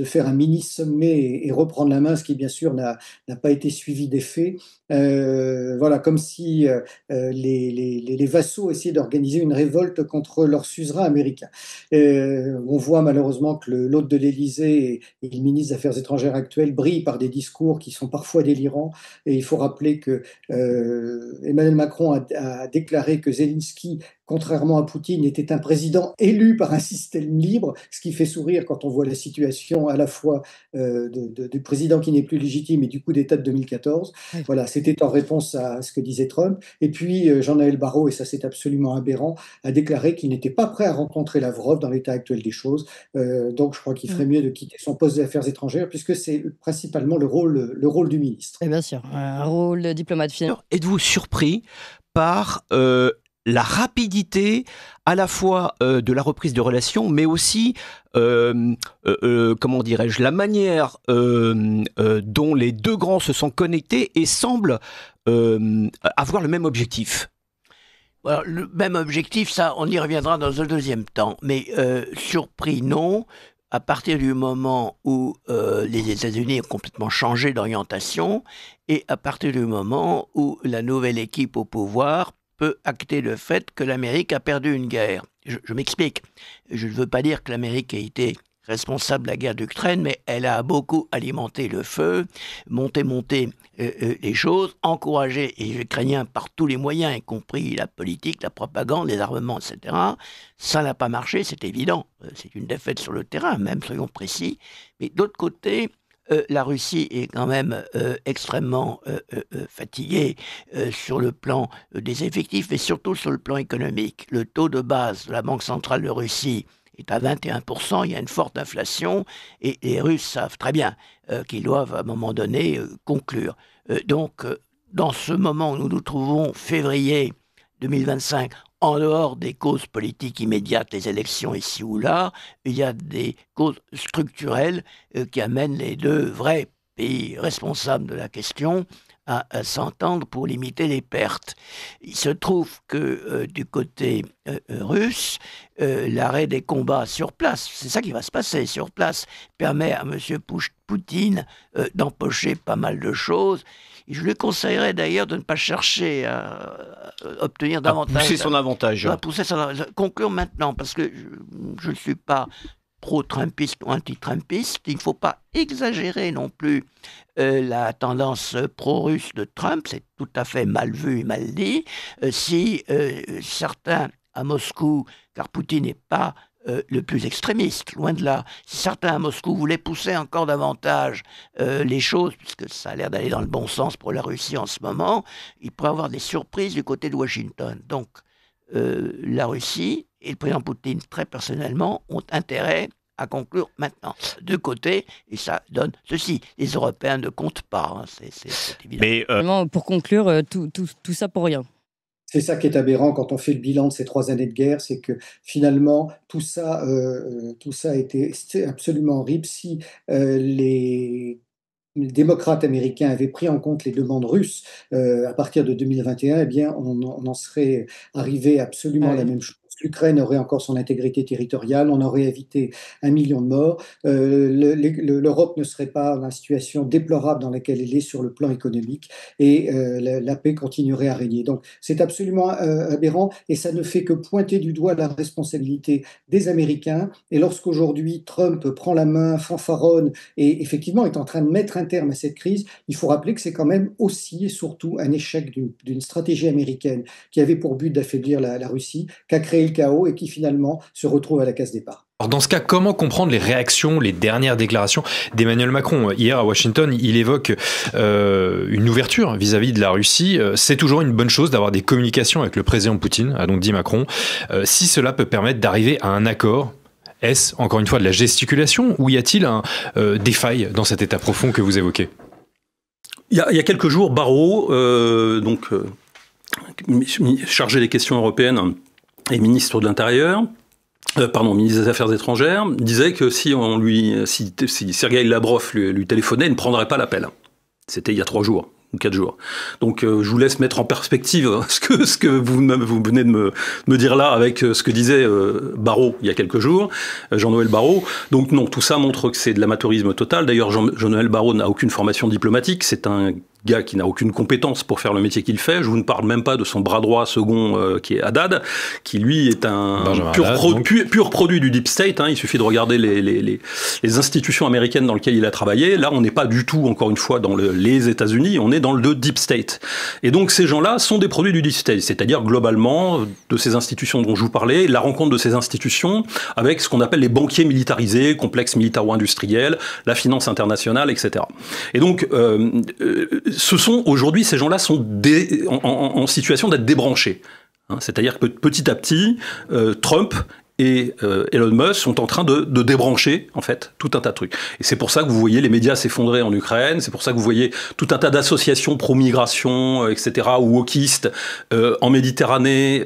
faire un mini-sommet et reprendre la main, ce qui bien sûr n'a pas été suivi d'effet. Voilà, comme si les vassaux essayaient d'organiser une révolte contre leur suzerain américain. On voit malheureusement que l'hôte de l'Élysée et le ministre des Affaires étrangères actuel brillent par des discours qui sont parfois délirants. Et il faut rappeler que Emmanuel Macron a déclaré que Zelensky, contrairement à Poutine, était un président élu par un système libre, ce qui fait sourire quand on voit la situation à la fois du président qui n'est plus légitime et du coup d'État de 2014. Oui. Voilà, c'était en réponse à ce que disait Trump. Et puis Jean-Noël Barrot, et ça c'est absolument aberrant, a déclaré qu'il n'était pas prêt à rencontrer Lavrov dans l'état actuel des choses. Donc je crois qu'il ferait mieux de quitter son poste des affaires étrangères, puisque c'est principalement le rôle du ministre. Et bien sûr, un rôle de diplomate finalement. Êtes-vous surpris par la rapidité à la fois de la reprise de relations, mais aussi, comment dirais-je, la manière dont les deux grands se sont connectés et semblent avoir le même objectif? Alors, le même objectif, ça, on y reviendra dans un deuxième temps. Mais surpris, non. À partir du moment où les États-Unis ont complètement changé d'orientation et à partir du moment où la nouvelle équipe au pouvoir peut acter le fait que l'Amérique a perdu une guerre. Je m'explique. Je ne veux pas dire que l'Amérique a été responsable de la guerre d'Ukraine, mais elle a beaucoup alimenté le feu, monté les choses, encouragé les Ukrainiens par tous les moyens, y compris la politique, la propagande, les armements, etc. Ça n'a pas marché, c'est évident. C'est une défaite sur le terrain, même, soyons précis. Mais d'autre côté, la Russie est quand même extrêmement fatiguée sur le plan des effectifs, mais surtout sur le plan économique. Le taux de base de la Banque centrale de Russie est à 21%, il y a une forte inflation, et les Russes savent très bien qu'ils doivent à un moment donné conclure. Donc, dans ce moment où nous nous trouvons, février 2025, en dehors des causes politiques immédiates, les élections ici ou là, il y a des causes structurelles qui amènent les deux vrais pays responsables de la question à s'entendre pour limiter les pertes. Il se trouve que du côté russe, l'arrêt des combats sur place, c'est ça qui va se passer sur place, permet à M. Poutine d'empocher pas mal de choses. Et je lui conseillerais d'ailleurs de ne pas chercher à obtenir davantage. Pousser son avantage. Conclure maintenant, parce que je ne suis pas pro-trumpiste ou anti-trumpiste. Il ne faut pas exagérer non plus la tendance pro-russe de Trump. C'est tout à fait mal vu et mal dit. Si certains à Moscou, car Poutine n'est pas le plus extrémiste, loin de là. Si certains à Moscou voulaient pousser encore davantage les choses, puisque ça a l'air d'aller dans le bon sens pour la Russie en ce moment, il pourrait y avoir des surprises du côté de Washington. Donc, la Russie et le président Poutine, très personnellement, ont intérêt à conclure maintenant. De côté, et ça donne ceci. Les Européens ne comptent pas, hein, c'est évident. Mais pour conclure, tout ça pour rien. C'est ça qui est aberrant quand on fait le bilan de ces 3 années de guerre, c'est que finalement, tout ça a été absolument horrible. Si les démocrates américains avaient pris en compte les demandes russes à partir de 2021, eh bien, on en serait arrivé absolument à la même chose. L'Ukraine aurait encore son intégrité territoriale, on aurait évité 1 million de morts, l'Europe ne serait pas dans la situation déplorable dans laquelle elle est sur le plan économique, et la paix continuerait à régner. Donc c'est absolument aberrant, et ça ne fait que pointer du doigt la responsabilité des Américains. Et lorsqu'aujourd'hui Trump prend la main, fanfaronne, et effectivement est en train de mettre un terme à cette crise, il faut rappeler que c'est quand même aussi et surtout un échec d'une stratégie américaine qui avait pour but d'affaiblir la Russie, qui a créé le chaos et qui finalement se retrouve à la case départ. Alors dans ce cas, comment comprendre les réactions, les dernières déclarations d'Emmanuel Macron? Hier à Washington, il évoque une ouverture vis-à-vis de la Russie. C'est toujours une bonne chose d'avoir des communications avec le président Poutine, a donc dit Macron, si cela peut permettre d'arriver à un accord. Est-ce, encore une fois, de la gesticulation ou y a-t-il des failles dans cet état profond que vous évoquez? Il y a quelques jours, Barrot, chargé des questions européennes et ministre de l'Intérieur, ministre des Affaires étrangères, disait que si Sergueï Lavrov lui téléphonait, il ne prendrait pas l'appel. C'était il y a 3 jours. Ou 4 jours. Donc je vous laisse mettre en perspective ce que vous venez de me dire là avec ce que disait Barrot il y a quelques jours, Jean-Noël Barrot. Donc non, tout ça montre que c'est de l'amateurisme total. D'ailleurs, Jean-Noël Barrot n'a aucune formation diplomatique, c'est un gars qui n'a aucune compétence pour faire le métier qu'il fait. Je vous ne parle même pas de son bras droit second qui est Haddad, qui lui est un pur produit du Deep State. Il suffit de regarder les institutions américaines dans lesquelles il a travaillé. Là, on n'est pas du tout, encore une fois, dans les États-Unis, on est dans le Deep State. Et donc ces gens-là sont des produits du Deep State, c'est-à-dire globalement de ces institutions dont je vous parlais, la rencontre de ces institutions avec ce qu'on appelle les banquiers militarisés, complexes militaro-industriels, la finance internationale, etc. Et donc aujourd'hui, ces gens-là sont en situation d'être débranchés. C'est-à-dire que petit à petit, Trump et Elon Musk sont en train de débrancher, en fait, tout un tas de trucs. Et c'est pour ça que vous voyez les médias s'effondrer en Ukraine, c'est pour ça que vous voyez tout un tas d'associations pro-migration, etc., ou wokistes, en Méditerranée,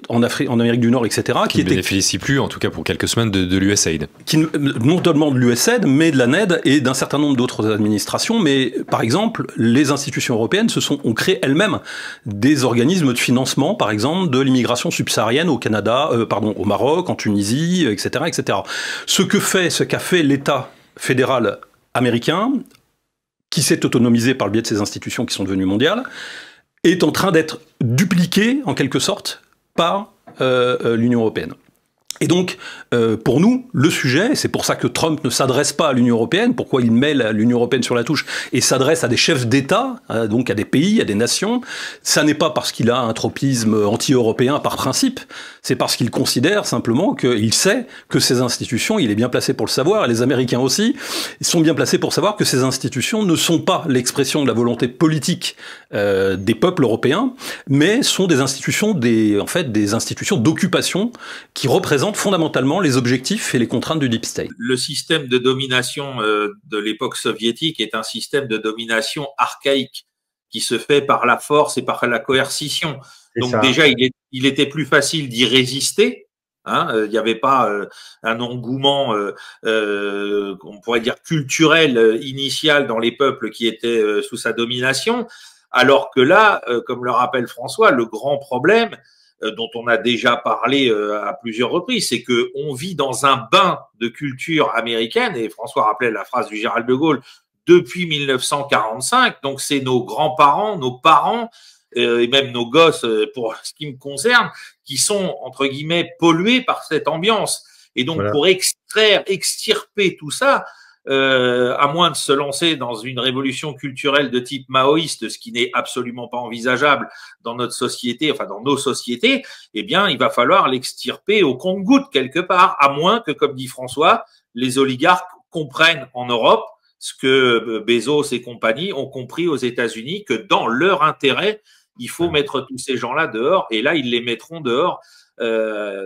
en Amérique du Nord, etc., qui ne bénéficient plus, en tout cas pour quelques semaines, de l'USAID. Non seulement de l'USAID, mais de la NED et d'un certain nombre d'autres administrations. Mais, par exemple, les institutions européennes ont créé elles-mêmes des organismes de financement, par exemple, de l'immigration subsaharienne au Canada, au Maroc, en Tunisie, etc., etc. Ce qu'a fait l'État fédéral américain, qui s'est autonomisé par le biais de ces institutions qui sont devenues mondiales, est en train d'être dupliqué, en quelque sorte, par l'Union européenne. Et donc, pour nous, le sujet, c'est pour ça que Trump ne s'adresse pas à l'Union européenne, pourquoi il met l'Union européenne sur la touche et s'adresse à des chefs d'État, donc à des pays, à des nations, ça n'est pas parce qu'il a un tropisme anti-européen par principe, c'est parce qu'il considère simplement qu'il sait que ces institutions, il est bien placé pour le savoir, et les Américains aussi, ils sont bien placés pour savoir que ces institutions ne sont pas l'expression de la volonté politique des peuples européens, mais sont des institutions, des institutions d'occupation qui représentent fondamentalement les objectifs et les contraintes du Deep State. Le système de domination de l'époque soviétique est un système de domination archaïque qui se fait par la force et par la coercition. Donc déjà, il était plus facile d'y résister. Il n'y avait pas un engouement, on pourrait dire culturel initial dans les peuples qui étaient sous sa domination. Alors que là, comme le rappelle François, le grand problème dont on a déjà parlé à plusieurs reprises, c'est que on vit dans un bain de culture américaine, et François rappelait la phrase du général de Gaulle, depuis 1945, donc c'est nos grands-parents, nos parents, et même nos gosses, pour ce qui me concerne, qui sont, entre guillemets, pollués par cette ambiance. Et donc, pour extirper tout ça, à moins de se lancer dans une révolution culturelle de type maoïste, ce qui n'est absolument pas envisageable dans notre société, enfin dans nos sociétés, eh bien, il va falloir l'extirper au compte-gouttes quelque part, à moins que, comme dit François, les oligarques comprennent en Europe ce que Bezos et compagnie ont compris aux États-Unis, que dans leur intérêt, il faut mettre tous ces gens-là dehors, et là, ils les mettront dehors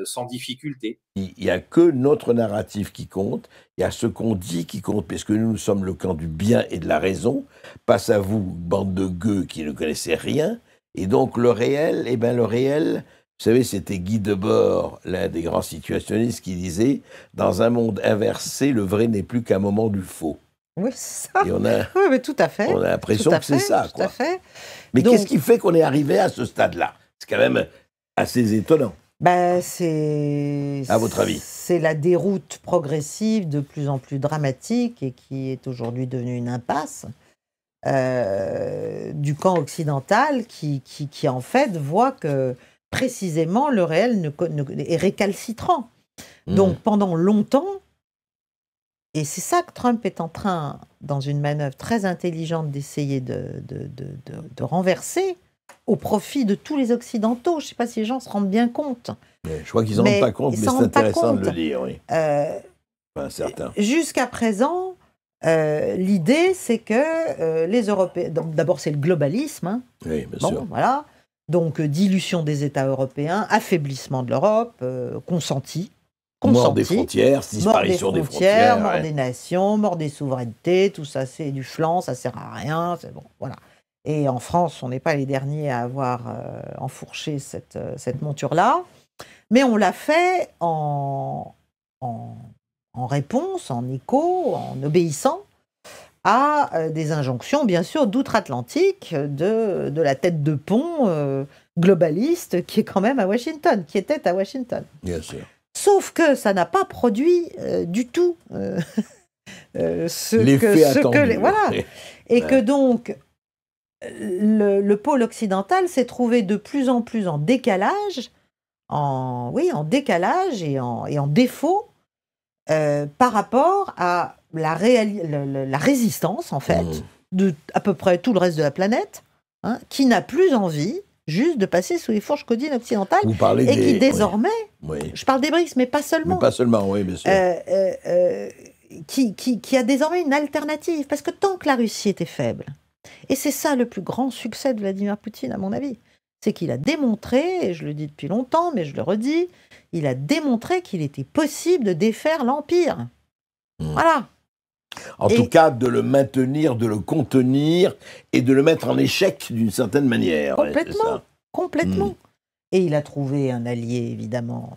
sans difficulté. Il n'y a que notre narratif qui compte, il y a ce qu'on dit qui compte, parce que nous sommes le camp du bien et de la raison, passe à vous, bande de gueux qui ne connaissez rien, et donc le réel, vous savez, c'était Guy Debord, l'un des grands situationnistes, qui disait « Dans un monde inversé, le vrai n'est plus qu'un moment du faux ». Oui, c'est ça. Et on a, oui, mais tout à fait. On a l'impression que c'est ça, quoi. Tout à fait. Mais qu'est-ce qui fait qu'on est arrivé à ce stade-là? C'est quand même assez étonnant. C'est, à votre avis, c'est la déroute progressive de plus en plus dramatique et qui est aujourd'hui devenue une impasse du camp occidental qui en fait voit que précisément le réel est récalcitrant. Donc pendant longtemps, et c'est ça que Trump est en train, dans une manœuvre très intelligente, d'essayer de renverser, au profit de tous les Occidentaux. Je ne sais pas si les gens se rendent bien compte. Je crois qu'ils n'en rendent pas compte, mais c'est intéressant de le lire, oui. Certain. Jusqu'à présent, l'idée, c'est que les Européens... D'abord, c'est le globalisme. Hein. Oui, bien sûr. Voilà. Donc, dilution des États européens, affaiblissement de l'Europe, consenti. Mort des frontières, disparition des frontières. Mort des nations, mort des souverainetés, tout ça, c'est du flanc, ça sert à rien. C'est bon, voilà. Et en France, on n'est pas les derniers à avoir enfourché cette monture-là. Mais on l'a fait en réponse, en écho, en obéissant à des injonctions, bien sûr, d'outre-Atlantique, de la tête de pont globaliste qui est quand même à Washington, qui était à Washington. Bien sûr. Sauf que ça n'a pas produit du tout l'effet attendu. Voilà. Et que donc, le pôle occidental s'est trouvé de plus en plus en décalage, en décalage et en défaut par rapport à la résistance, en fait, de à peu près tout le reste de la planète, hein, qui n'a plus envie juste de passer sous les fourches caudines occidentales et qui désormais, je parle des BRICS, mais pas seulement. Mais pas seulement, oui, bien sûr. Qui a désormais une alternative. Parce que tant que la Russie était faible, et c'est ça le plus grand succès de Vladimir Poutine, à mon avis, c'est qu'il a démontré, et je le dis depuis longtemps, mais je le redis, il a démontré qu'il était possible de défaire l'Empire. Voilà. En tout cas, de le maintenir, de le contenir et de le mettre en échec d'une certaine manière. Complètement, complètement. Et il a trouvé un allié, évidemment,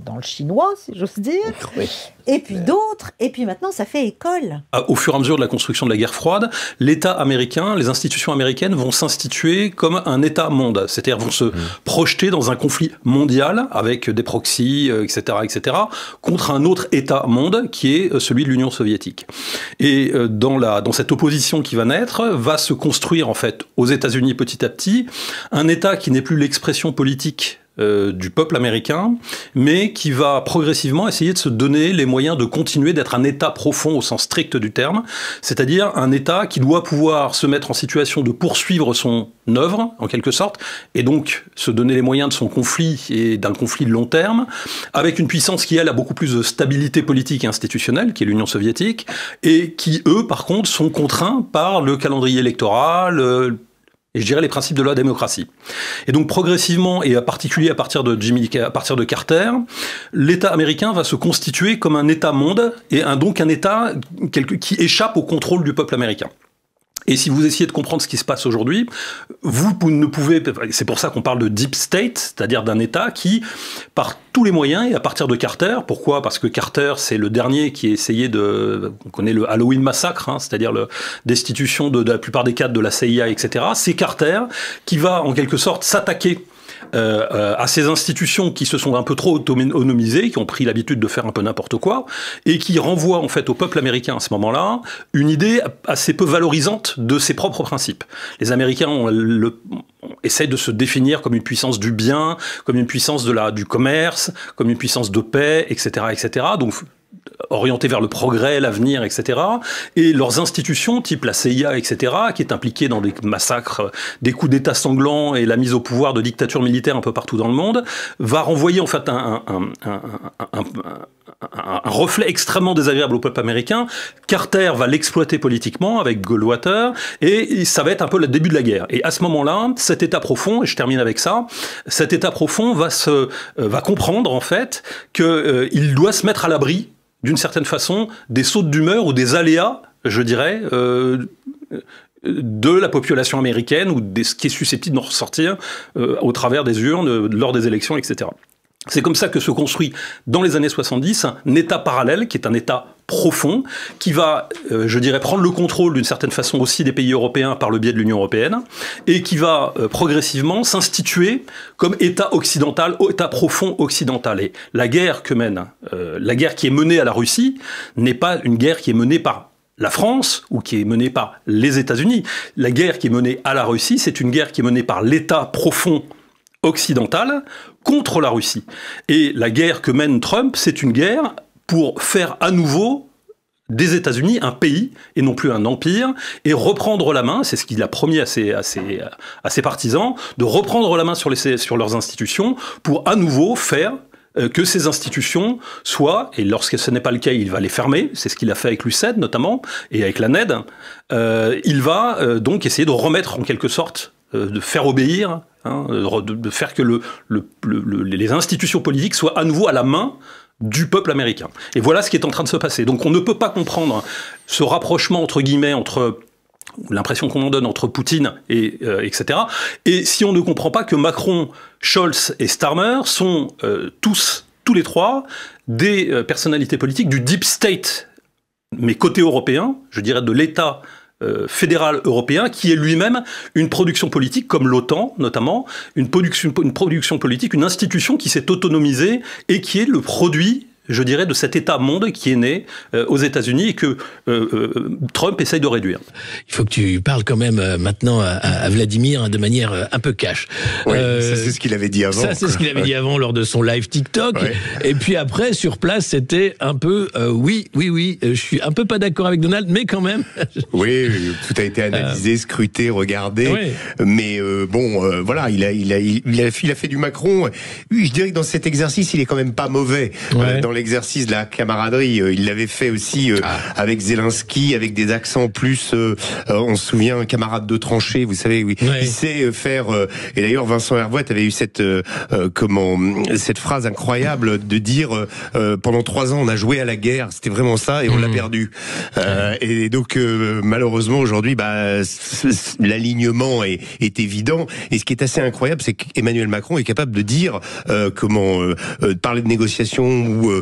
dans le chinois, si j'ose dire. Oui. Et puis d'autres, et puis maintenant, ça fait école. Au fur et à mesure de la construction de la guerre froide, l'État américain, les institutions américaines vont s'instituer comme un État-monde. C'est-à-dire vont se projeter dans un conflit mondial avec des proxys, etc., contre un autre État-monde qui est celui de l'Union soviétique. Et dans cette opposition qui va naître, va se construire en fait aux États-Unis petit à petit un État qui n'est plus l'expression politique du peuple américain, mais qui va progressivement essayer de se donner les moyens de continuer d'être un État profond au sens strict du terme, c'est-à-dire un État qui doit pouvoir se mettre en situation de poursuivre son œuvre, en quelque sorte, et donc se donner les moyens de son conflit et d'un conflit de long terme, avec une puissance qui, elle, a beaucoup plus de stabilité politique et institutionnelle, qui est l'Union soviétique, et qui, eux, par contre, sont contraints par le calendrier électoral, et je dirais les principes de la démocratie. Et donc progressivement, et en particulier à partir de Carter, l'État américain va se constituer comme un État-monde, et donc un État qui échappe au contrôle du peuple américain. Et si vous essayez de comprendre ce qui se passe aujourd'hui, vous ne pouvez... C'est pour ça qu'on parle de deep state, c'est-à-dire d'un État qui, par tous les moyens, et à partir de Carter, pourquoi ? Parce que Carter, c'est le dernier qui a essayé de... On connaît le Halloween Massacre, hein, c'est-à-dire la destitution de la plupart des cadres de la CIA, etc. C'est Carter qui va, en quelque sorte, s'attaquer à ces institutions qui se sont un peu trop autonomisées, qui ont pris l'habitude de faire un peu n'importe quoi, et qui renvoient en fait au peuple américain à ce moment-là une idée assez peu valorisante de ses propres principes. Les Américains essayent de se définir comme une puissance du bien, comme une puissance du commerce, comme une puissance de paix, etc., etc. Donc orientés vers le progrès, l'avenir, etc. Et leurs institutions, type la CIA, etc., qui est impliquée dans des massacres, des coups d'État sanglants et la mise au pouvoir de dictatures militaires un peu partout dans le monde, va renvoyer en fait un reflet extrêmement désagréable au peuple américain. Carter va l'exploiter politiquement avec Goldwater, et ça va être un peu le début de la guerre. Et à ce moment-là, cet État profond, et je termine avec ça, cet État profond va comprendre en fait qu'il doit se mettre à l'abri d'une certaine façon, des sautes d'humeur ou des aléas, je dirais, de la population américaine ou ce qui est susceptible d'en ressortir au travers des urnes, lors des élections, etc. C'est comme ça que se construit, dans les années 70, un État parallèle, qui est un État profond, qui va, je dirais, prendre le contrôle d'une certaine façon aussi des pays européens par le biais de l'Union européenne, et qui va progressivement s'instituer comme État occidental, État profond occidental. Et la guerre qui est menée à la Russie, n'est pas une guerre qui est menée par la France ou qui est menée par les États-Unis. La guerre qui est menée à la Russie, c'est une guerre qui est menée par l'État profond occidentale contre la Russie. Et la guerre que mène Trump, c'est une guerre pour faire à nouveau des États-Unis, un pays, et non plus un empire, et reprendre la main, c'est ce qu'il a promis à ses partisans, de reprendre la main sur leurs institutions pour à nouveau faire que ces institutions soient, et lorsque ce n'est pas le cas, il va les fermer, c'est ce qu'il a fait avec l'UCED notamment, et avec la NED, il va donc essayer de remettre en quelque sorte, de faire obéir, de faire que les institutions politiques soient à nouveau à la main du peuple américain. Et voilà ce qui est en train de se passer. Donc on ne peut pas comprendre ce rapprochement entre guillemets entre l'impression qu'on en donne entre Poutine et etc. Et si on ne comprend pas que Macron, Scholz et Starmer sont tous les trois des personnalités politiques du deep state, mais côté européen, je dirais de l'État fédéral européen, qui est lui-même une production politique, comme l'OTAN notamment, une production politique, une institution qui s'est autonomisée et qui est le produit, je dirais, de cet État-monde qui est né aux États-Unis et que Trump essaye de réduire. Il faut que tu parles quand même maintenant à Vladimir de manière un peu cash. Oui, ça c'est ce qu'il avait dit avant. Ça c'est ce qu'il avait dit avant lors de son live TikTok. Ouais. Et puis après, sur place, c'était un peu oui, je suis un peu pas d'accord avec Donald, mais quand même. Oui, tout a été analysé, scruté, regardé. Oui. Mais voilà, il a fait du Macron. Je dirais que dans cet exercice, il est quand même pas mauvais. Ouais. Dans l'exercice de la camaraderie, il l'avait fait aussi avec Zelensky, avec des accents plus, on se souvient, camarade de tranchée, vous savez, oui. Ouais. Il sait faire, et d'ailleurs Vincent Hervouet avait eu cette phrase incroyable de dire, pendant 3 ans on a joué à la guerre, c'était vraiment ça, et on l'a perdu. Et donc malheureusement aujourd'hui, l'alignement est évident, et ce qui est assez incroyable, c'est qu'Emmanuel Macron est capable de dire parler de négociations ou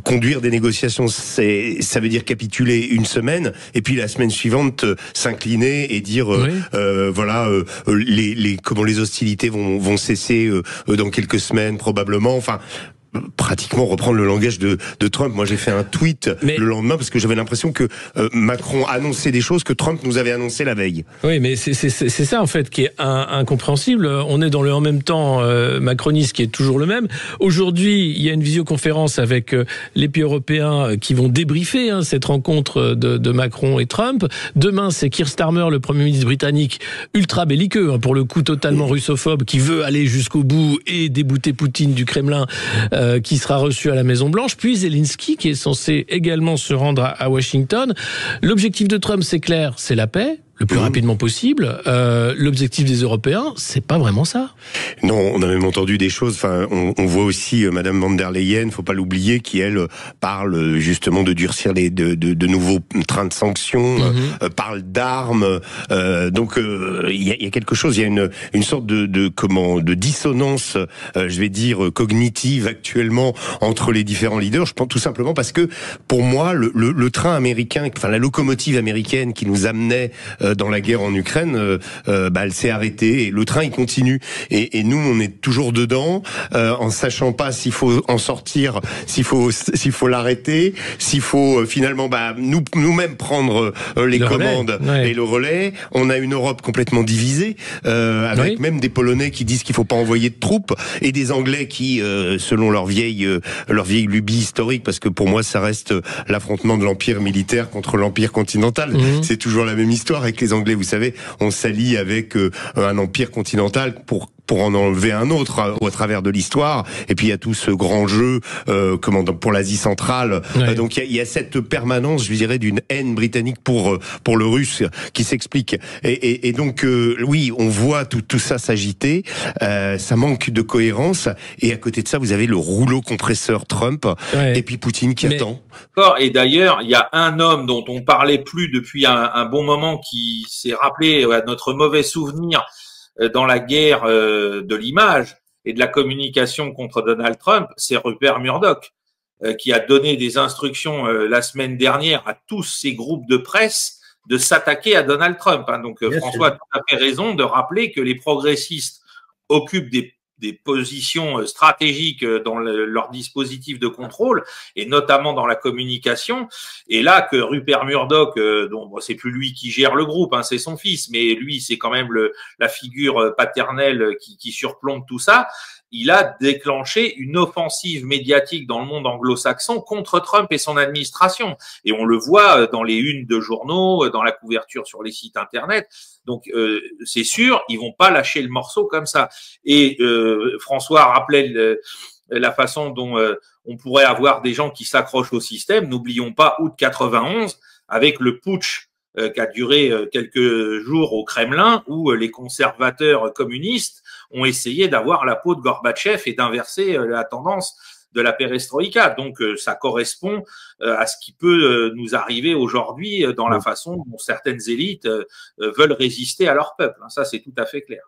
conduire des négociations, ça veut dire capituler une semaine et puis la semaine suivante s'incliner et dire voilà, les hostilités vont cesser dans quelques semaines probablement. Enfin, pratiquement reprendre le langage de Trump. Moi, j'ai fait un tweet le lendemain parce que j'avais l'impression que Macron annonçait des choses que Trump nous avait annoncées la veille. Oui, mais c'est ça en fait qui est incompréhensible. On est dans le en même temps macroniste qui est toujours le même. Aujourd'hui, il y a une visioconférence avec les pays européens qui vont débriefer cette rencontre de Macron et Trump. Demain, c'est Keir Starmer, le Premier ministre britannique, ultra belliqueux, pour le coup totalement russophobe, qui veut aller jusqu'au bout et débouter Poutine du Kremlin, qui sera reçu à la Maison-Blanche, puis Zelensky, qui est censé également se rendre à Washington. L'objectif de Trump, c'est clair, c'est la paix, le plus rapidement possible. L'objectif des Européens, c'est pas vraiment ça. Non, on a même entendu des choses. Enfin, on voit aussi Madame von der Leyen, faut pas l'oublier, qui elle parle justement de durcir de nouveaux trains de sanctions, parle d'armes. Donc il y a quelque chose. Il y a une sorte de dissonance, je vais dire cognitive actuellement entre les différents leaders. Je pense tout simplement parce que pour moi le train américain, enfin la locomotive américaine qui nous amenait dans la guerre en Ukraine, elle s'est arrêtée et le train il continue et nous on est toujours dedans en sachant pas s'il faut en sortir, s'il faut l'arrêter, s'il faut finalement nous-mêmes prendre les commandes et le relais. On a une Europe complètement divisée avec même des Polonais qui disent qu'il faut pas envoyer de troupes et des Anglais qui selon leur vieille lubie historique, parce que pour moi ça reste l'affrontement de l'empire militaire contre l'empire continental. C'est toujours la même histoire avec les Anglais, vous savez, on s'allie avec un empire continental pour en enlever un autre au travers de l'histoire. Et puis il y a tout ce grand jeu pour l'Asie centrale. Donc il y a cette permanence, je dirais, d'une haine britannique pour le russe qui s'explique. Et donc oui, on voit tout ça s'agiter. Ça manque de cohérence. Et à côté de ça, vous avez le rouleau compresseur Trump et puis Poutine qui attend. Et d'ailleurs, il y a un homme dont on parlait plus depuis un bon moment qui s'est rappelé à notre mauvais souvenir dans la guerre de l'image et de la communication contre Donald Trump, c'est Rupert Murdoch, qui a donné des instructions la semaine dernière à tous ces groupes de presse de s'attaquer à Donald Trump. Donc François a tout à fait raison de rappeler que les progressistes occupent des positions stratégiques dans leur dispositif de contrôle et notamment dans la communication. Et là, que Rupert Murdoch, c'est plus lui qui gère le groupe, c'est son fils, mais lui, c'est quand même la figure paternelle qui surplombe tout ça. il a déclenché une offensive médiatique dans le monde anglo-saxon contre Trump et son administration. Et on le voit dans les unes de journaux, dans la couverture sur les sites internet. Donc c'est sûr, ils vont pas lâcher le morceau comme ça. Et François rappelait la façon dont on pourrait avoir des gens qui s'accrochent au système. N'oublions pas août 91 avec le putsch qui a duré quelques jours au Kremlin, où les conservateurs communistes ont essayé d'avoir la peau de Gorbatchev et d'inverser la tendance de la perestroïka. Donc ça correspond à ce qui peut nous arriver aujourd'hui dans la façon dont certaines élites veulent résister à leur peuple. Ça, c'est tout à fait clair.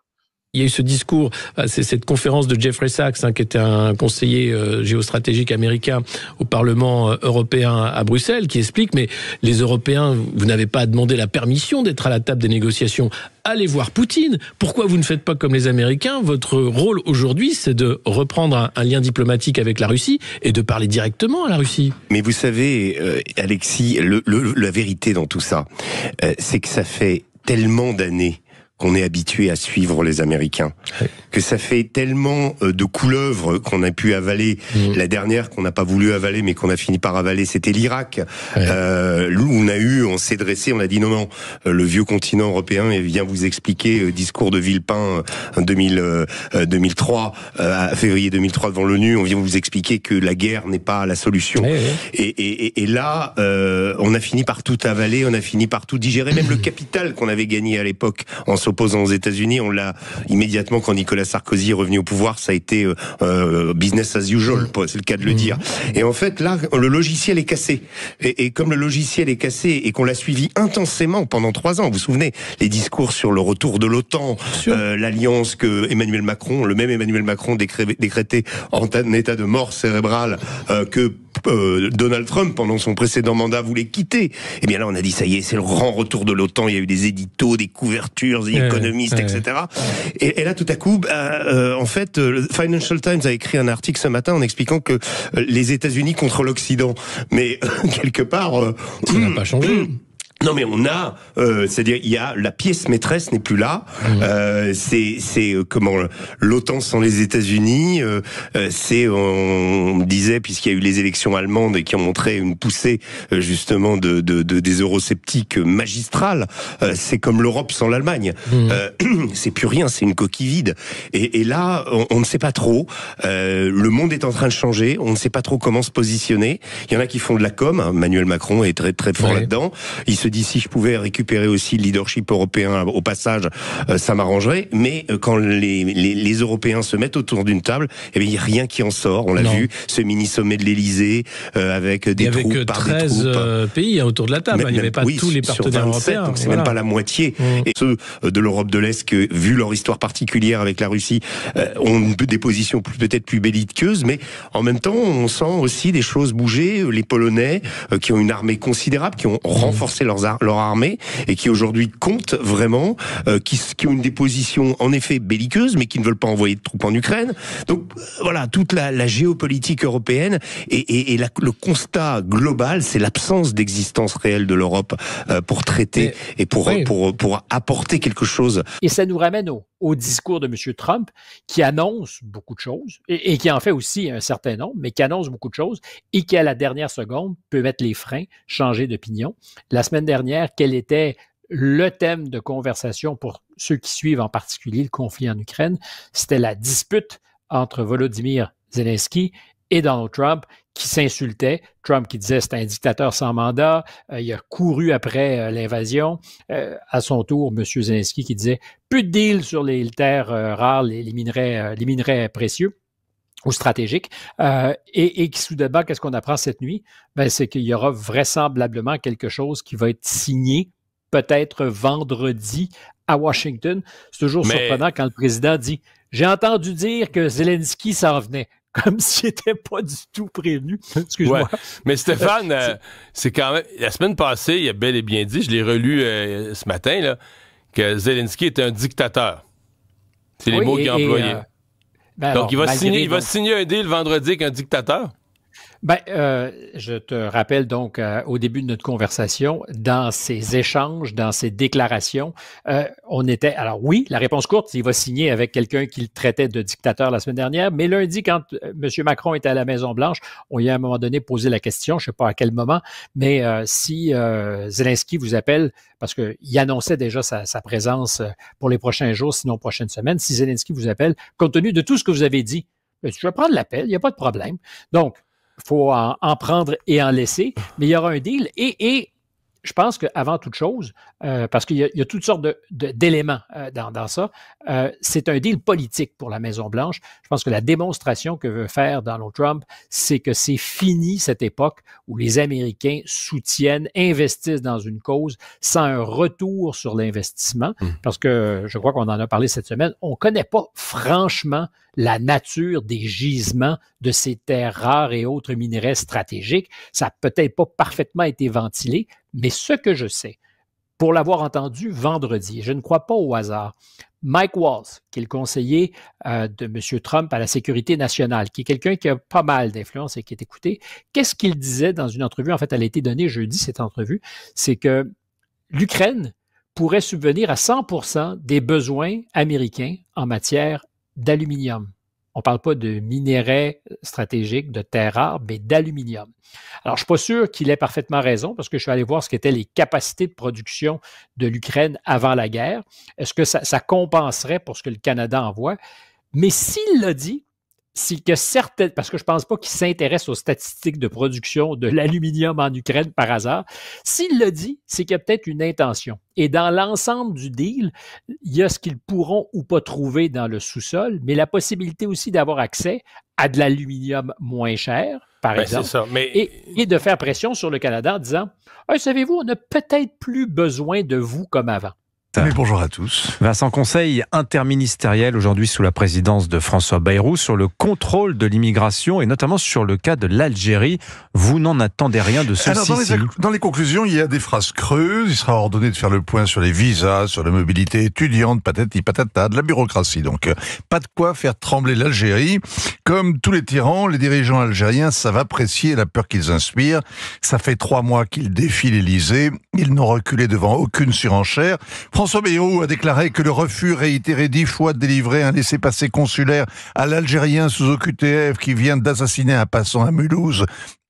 Il y a eu ce discours, c'est cette conférence de Jeffrey Sachs, qui était un conseiller géostratégique américain au Parlement européen à Bruxelles, qui explique, mais les Européens, vous n'avez pas à demander la permission d'être à la table des négociations. Allez voir Poutine. Pourquoi vous ne faites pas comme les Américains? Votre rôle aujourd'hui, c'est de reprendre un lien diplomatique avec la Russie et de parler directement à la Russie. Mais vous savez, Alexis, la vérité dans tout ça, c'est que ça fait tellement d'années qu'on est habitué à suivre les Américains, que ça fait tellement de couleuvres qu'on a pu avaler. La dernière qu'on n'a pas voulu avaler, mais qu'on a fini par avaler, c'était l'Irak. Où on s'est dressé, on a dit non, le vieux continent européen vient vous expliquer, discours de Villepin 2003, à février 2003 devant l'ONU, on vient vous expliquer que la guerre n'est pas la solution. Et là, on a fini par tout avaler, on a fini par tout digérer, même le capital qu'on avait gagné à l'époque en s'opposant aux États-Unis, on l'a immédiatement quand Nicolas Sarkozy est revenu au pouvoir, ça a été business as usual, c'est le cas de le dire. Et en fait, là, le logiciel est cassé. Et comme le logiciel est cassé et qu'on l'a suivi intensément pendant 3 ans, vous vous souvenez, les discours sur le retour de l'OTAN, l'alliance que le même Emmanuel Macron décrétait en état de mort cérébrale que Donald Trump, pendant son précédent mandat, voulait quitter. Et bien là, on a dit, ça y est, c'est le grand retour de l'OTAN. Il y a eu des éditos, des couvertures, des économistes, etc. Et là, tout à coup, en fait, le Financial Times a écrit un article ce matin en expliquant que les États-Unis contre l'Occident. Mais quelque part, ça n'a pas changé. Non mais on a, c'est-à-dire il y a la pièce maîtresse n'est plus là. C'est comment l'OTAN sans les États-Unis. On disait, puisqu'il y a eu les élections allemandes et qui ont montré une poussée justement des eurosceptiques magistrales. C'est comme l'Europe sans l'Allemagne. C'est plus rien, c'est une coquille vide. Et là, on ne sait pas trop. Le monde est en train de changer. On ne sait pas trop comment se positionner. Il y en a qui font de la com. Emmanuel Macron est très très fort là-dedans. Il se dit, si je pouvais récupérer aussi le leadership européen au passage, ça m'arrangerait. Mais quand les Européens se mettent autour d'une table, eh bien, il n'y a rien qui en sort. On l'a vu, ce mini-sommet de l'Élysée, avec des troupes par 13 des troupes. pays autour de la table. Il n'y avait pas tous les partenaires 27, européens. Donc c'est même pas la moitié. Et ceux de l'Europe de l'Est, que, vu leur histoire particulière avec la Russie, ont des positions peut-être plus belliqueuses, mais en même temps, on sent aussi des choses bouger. Les Polonais, qui ont une armée considérable, qui ont renforcé leur armée et qui aujourd'hui comptent vraiment, qui ont une déposition en effet belliqueuse, mais qui ne veulent pas envoyer de troupes en Ukraine. Donc voilà, toute la géopolitique européenne et le constat global, c'est l'absence d'existence réelle de l'Europe pour traiter et pour apporter quelque chose. Et ça nous ramène au discours de M. Trump, qui annonce beaucoup de choses, et qui en fait aussi un certain nombre, mais qui annonce beaucoup de choses, et qui, à la dernière seconde, peut mettre les freins, changer d'opinion. La semaine dernière, quel était le thème de conversation pour ceux qui suivent en particulier le conflit en Ukraine? C'était la dispute entre Volodymyr Zelensky et Donald Trump, qui s'insultait. Trump qui disait c'est un dictateur sans mandat. Il a couru après l'invasion. À son tour, M. Zelensky qui disait plus de deal sur les terres rares, les minerais précieux ou stratégiques. Et qui soudainement, qu'est-ce qu'on apprend cette nuit? C'est qu'il y aura vraisemblablement quelque chose qui va être signé peut-être vendredi à Washington. C'est toujours surprenant quand le président dit « J'ai entendu dire que Zelensky s'en venait ». Comme s'il n'était pas du tout prévenu. Excuse-moi. Ouais. Mais Stéphane, c'est quand même... La semaine passée, il a bel et bien dit, je l'ai relu ce matin, là, que Zelensky est un dictateur. C'est les mots qu'il a employés. Donc, il va signer un deal vendredi avec un dictateur? Je te rappelle donc au début de notre conversation, dans ces échanges, dans ces déclarations, on était... Alors oui, la réponse courte, il va signer avec quelqu'un qu'il traitait de dictateur la semaine dernière, mais lundi, quand M. Macron était à la Maison-Blanche, on y a à un moment donné posé la question, je ne sais pas à quel moment, mais si Zelensky vous appelle, parce qu'il annonçait déjà sa présence pour les prochains jours, sinon prochaines semaines, si Zelensky vous appelle, compte tenu de tout ce que vous avez dit, je vais prendre l'appel, il n'y a pas de problème. Donc, il faut en prendre et en laisser, mais il y aura un deal. Et je pense qu'avant toute chose, parce qu'il y a toutes sortes d'éléments dans ça, c'est un deal politique pour la Maison-Blanche. Je pense que la démonstration que veut faire Donald Trump, c'est que c'est fini cette époque où les Américains soutiennent, investissent dans une cause sans un retour sur l'investissement. Parce que je crois qu'on en a parlé cette semaine, on ne connaît pas franchement la nature des gisements de ces terres rares et autres minerais stratégiques. Ça n'a peut-être pas parfaitement été ventilé, mais ce que je sais, pour l'avoir entendu vendredi, je ne crois pas au hasard, Mike Waltz, qui est le conseiller de M. Trump à la sécurité nationale, qui est quelqu'un qui a pas mal d'influence et qui est écouté, qu'est-ce qu'il disait dans une entrevue? En fait, elle a été donnée jeudi, cette entrevue, c'est que l'Ukraine pourrait subvenir à 100% des besoins américains en matière d'aluminium. On ne parle pas de minerais stratégiques, de terres rares, mais d'aluminium. Alors, je ne suis pas sûr qu'il ait parfaitement raison, parce que je suis allé voir ce qu'étaient les capacités de production de l'Ukraine avant la guerre. Est-ce que ça compenserait pour ce que le Canada envoie? Mais s'il l'a dit, c'est que certaines, parce que je ne pense pas qu'il s'intéresse aux statistiques de production de l'aluminium en Ukraine par hasard, s'il le dit, c'est qu'il y a peut-être une intention. Et dans l'ensemble du deal, il y a ce qu'ils pourront ou pas trouver dans le sous-sol, mais la possibilité aussi d'avoir accès à de l'aluminium moins cher, par exemple, c'est ça, mais... et de faire pression sur le Canada en disant « Savez-vous, on n'a peut-être plus besoin de vous comme avant. » Mais bonjour à tous. Vincent, conseil interministériel aujourd'hui sous la présidence de François Bayrou sur le contrôle de l'immigration et notamment sur le cas de l'Algérie. Vous n'en attendez rien de ceci? Alors dans les conclusions, il y a des phrases creuses. Il sera ordonné de faire le point sur les visas, sur la mobilité étudiante, patati patata, de la bureaucratie. Donc, pas de quoi faire trembler l'Algérie. Comme tous les tyrans, les dirigeants algériens savent apprécier la peur qu'ils inspirent. Ça fait 3 mois qu'ils défient l'Élysée. Ils n'ont reculé devant aucune surenchère. François Bayrou a déclaré que le refus réitéré 10 fois de délivrer un laissez-passer consulaire à l'Algérien sous OQTF qui vient d'assassiner un passant à Mulhouse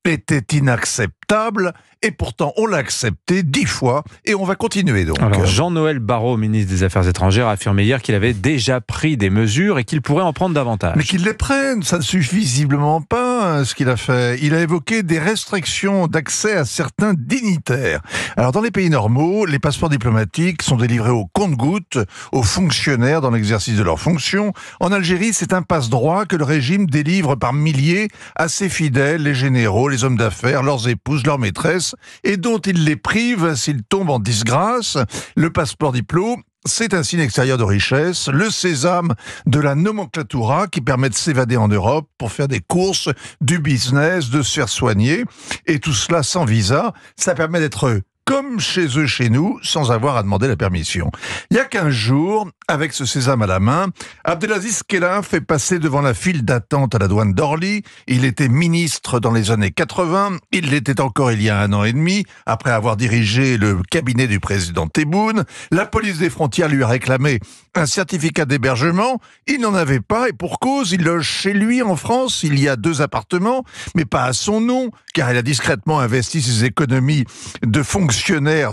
était inacceptable, et pourtant on l'a accepté 10 fois, et on va continuer donc. Alors Jean-Noël Barrot, ministre des Affaires étrangères, a affirmé hier qu'il avait déjà pris des mesures et qu'il pourrait en prendre davantage. Mais qu'il les prenne, ça ne suffit visiblement pas ce qu'il a fait. Il a évoqué des restrictions d'accès à certains dignitaires. Alors dans les pays normaux, les passeports diplomatiques sont délivrés au compte-gouttes, aux fonctionnaires dans l'exercice de leurs fonctions. En Algérie, c'est un passe-droit que le régime délivre par milliers à ses fidèles, les généraux, les hommes d'affaires, leurs épouses, leurs maîtresses, et dont il les prive s'ils tombent en disgrâce. Le passeport diplo, c'est un signe extérieur de richesse, le sésame de la nomenclatura qui permet de s'évader en Europe pour faire des courses, du business, de se faire soigner, et tout cela sans visa. Ça permet d'être comme chez eux, chez nous, sans avoir à demander la permission. Il y a 15 jours, avec ce sésame à la main, Abdelaziz Kelin fait passer devant la file d'attente à la douane d'Orly. Il était ministre dans les années 80, il l'était encore il y a 1 an et demi, après avoir dirigé le cabinet du président Tebboune. La police des frontières lui a réclamé un certificat d'hébergement. Il n'en avait pas, et pour cause, il loge chez lui en France. Il y a 2 appartements, mais pas à son nom, car il a discrètement investi ses économies de fonctionnaire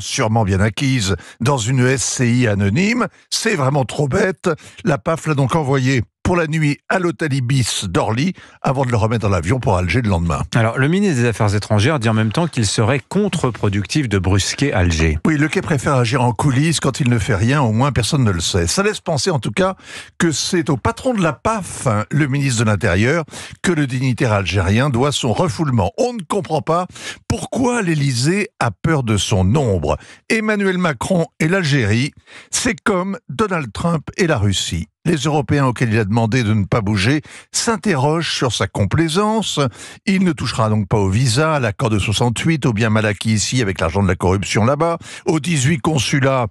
sûrement bien acquise dans une SCI anonyme. C'est vraiment trop bête. La PAF l'a donc envoyé pour la nuit à l'hôtel Ibis d'Orly avant de le remettre dans l'avion pour Alger le lendemain. Alors, le ministre des Affaires étrangères dit en même temps qu'il serait contre-productif de brusquer Alger. Oui, le quai préfère agir en coulisses quand il ne fait rien, au moins personne ne le sait. Ça laisse penser en tout cas que c'est au patron de la PAF, le ministre de l'Intérieur, que le dignitaire algérien doit son refoulement. On ne comprend pas pourquoi l'Élysée a peur de son nombre. Emmanuel Macron et l'Algérie, c'est comme Donald Trump et la Russie. Les Européens auxquels il a demandé de ne pas bouger s'interrogent sur sa complaisance. Il ne touchera donc pas au visa, à l'accord de 68, au bien mal acquis ici avec l'argent de la corruption là-bas, aux 18 consulats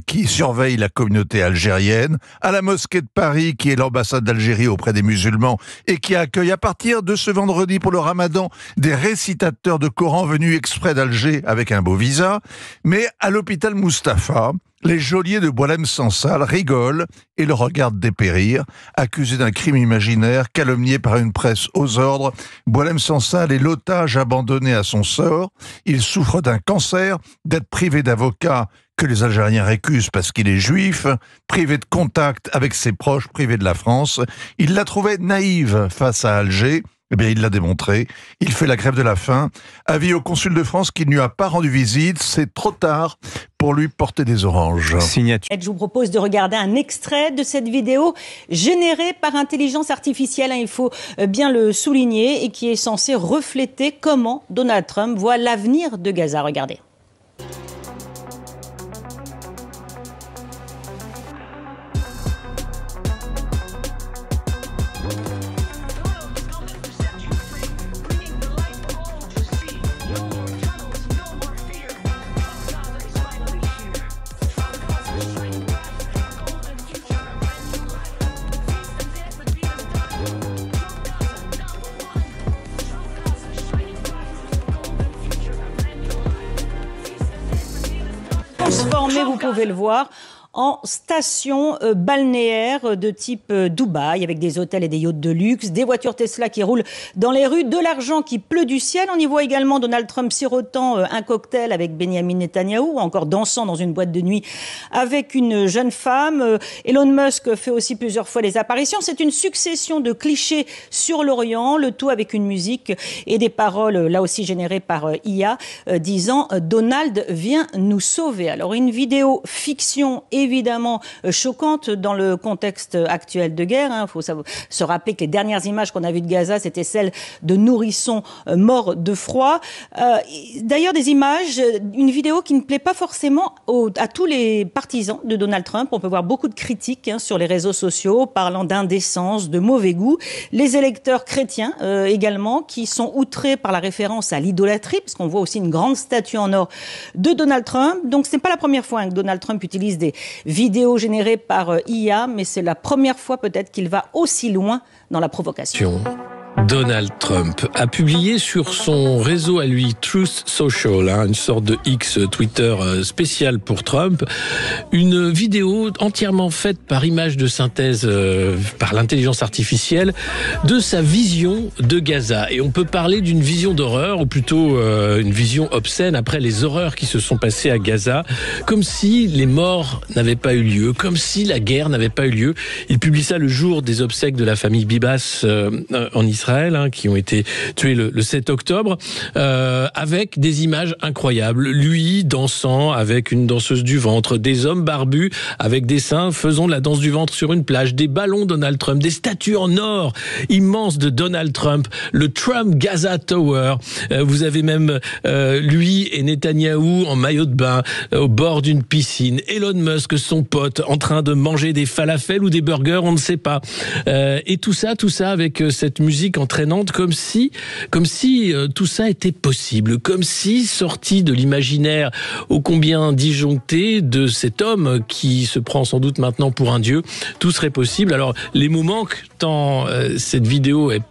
qui surveillent la communauté algérienne, à la mosquée de Paris qui est l'ambassade d'Algérie auprès des musulmans et qui accueille à partir de ce vendredi pour le Ramadan des récitateurs de Coran venus exprès d'Alger avec un beau visa. Mais à l'hôpital Mustapha, les geôliers de Boualem-Sansal rigolent et le regardent dépérir. Accusé d'un crime imaginaire, calomnié par une presse aux ordres, Boualem-Sansal est l'otage abandonné à son sort. Il souffre d'un cancer, d'être privé d'avocat que les Algériens récusent parce qu'il est juif, privé de contact avec ses proches, privé de la France. Il la trouvait naïve face à Alger. Eh bien, il l'a démontré. Il fait la grève de la faim. Avis au consul de France qui ne lui a pas rendu visite. C'est trop tard pour lui porter des oranges. Signature. Je vous propose de regarder un extrait de cette vidéo générée par intelligence artificielle, il faut bien le souligner, et qui est censée refléter comment Donald Trump voit l'avenir de Gaza. Regardez. Transformé, vous pouvez le voir, en station balnéaire de type Dubaï, avec des hôtels et des yachts de luxe, des voitures Tesla qui roulent dans les rues, de l'argent qui pleut du ciel. On y voit également Donald Trump sirotant un cocktail avec Benjamin Netanyahou, ou encore dansant dans une boîte de nuit avec une jeune femme. Elon Musk fait aussi plusieurs fois des apparitions. C'est une succession de clichés sur l'Orient, le tout avec une musique et des paroles, là aussi générées par IA, disant « Donald vient nous sauver ». Alors une vidéo fiction évidemment choquante dans le contexte actuel de guerre. Il faut se rappeler que les dernières images qu'on a vues de Gaza, c'était celles de nourrissons morts de froid. D'ailleurs, des images, une vidéo qui ne plaît pas forcément à tous les partisans de Donald Trump. On peut voir beaucoup de critiques sur les réseaux sociaux parlant d'indécence, de mauvais goût. Les électeurs chrétiens également, qui sont outrés par la référence à l'idolâtrie, parce qu'on voit aussi une grande statue en or de Donald Trump. Donc, ce n'est pas la première fois que Donald Trump utilise des vidéos générées par IA, mais c'est la première fois peut-être qu'il va aussi loin dans la provocation. Donald Trump a publié sur son réseau à lui, Truth Social, une sorte de X Twitter spécial pour Trump, une vidéo entièrement faite par image de synthèse par l'intelligence artificielle de sa vision de Gaza. Et on peut parler d'une vision d'horreur, ou plutôt une vision obscène après les horreurs qui se sont passées à Gaza, comme si les morts n'avaient pas eu lieu, comme si la guerre n'avait pas eu lieu. Il publie ça le jour des obsèques de la famille Bibas en Israël, qui ont été tués le 7 octobre, avec des images incroyables. Lui dansant avec une danseuse du ventre, des hommes barbus avec des seins faisant de la danse du ventre sur une plage, des ballons Donald Trump, des statues en or immenses de Donald Trump, le Trump Gaza Tower. Vous avez même lui et Netanyahou en maillot de bain au bord d'une piscine. Elon Musk, son pote, en train de manger des falafels ou des burgers, on ne sait pas. Et tout ça avec cette musique entraînante, comme si tout ça était possible, comme si, sorti de l'imaginaire ô combien disjoncté de cet homme qui se prend sans doute maintenant pour un dieu, tout serait possible. Alors, les mots manquent tant cette vidéo est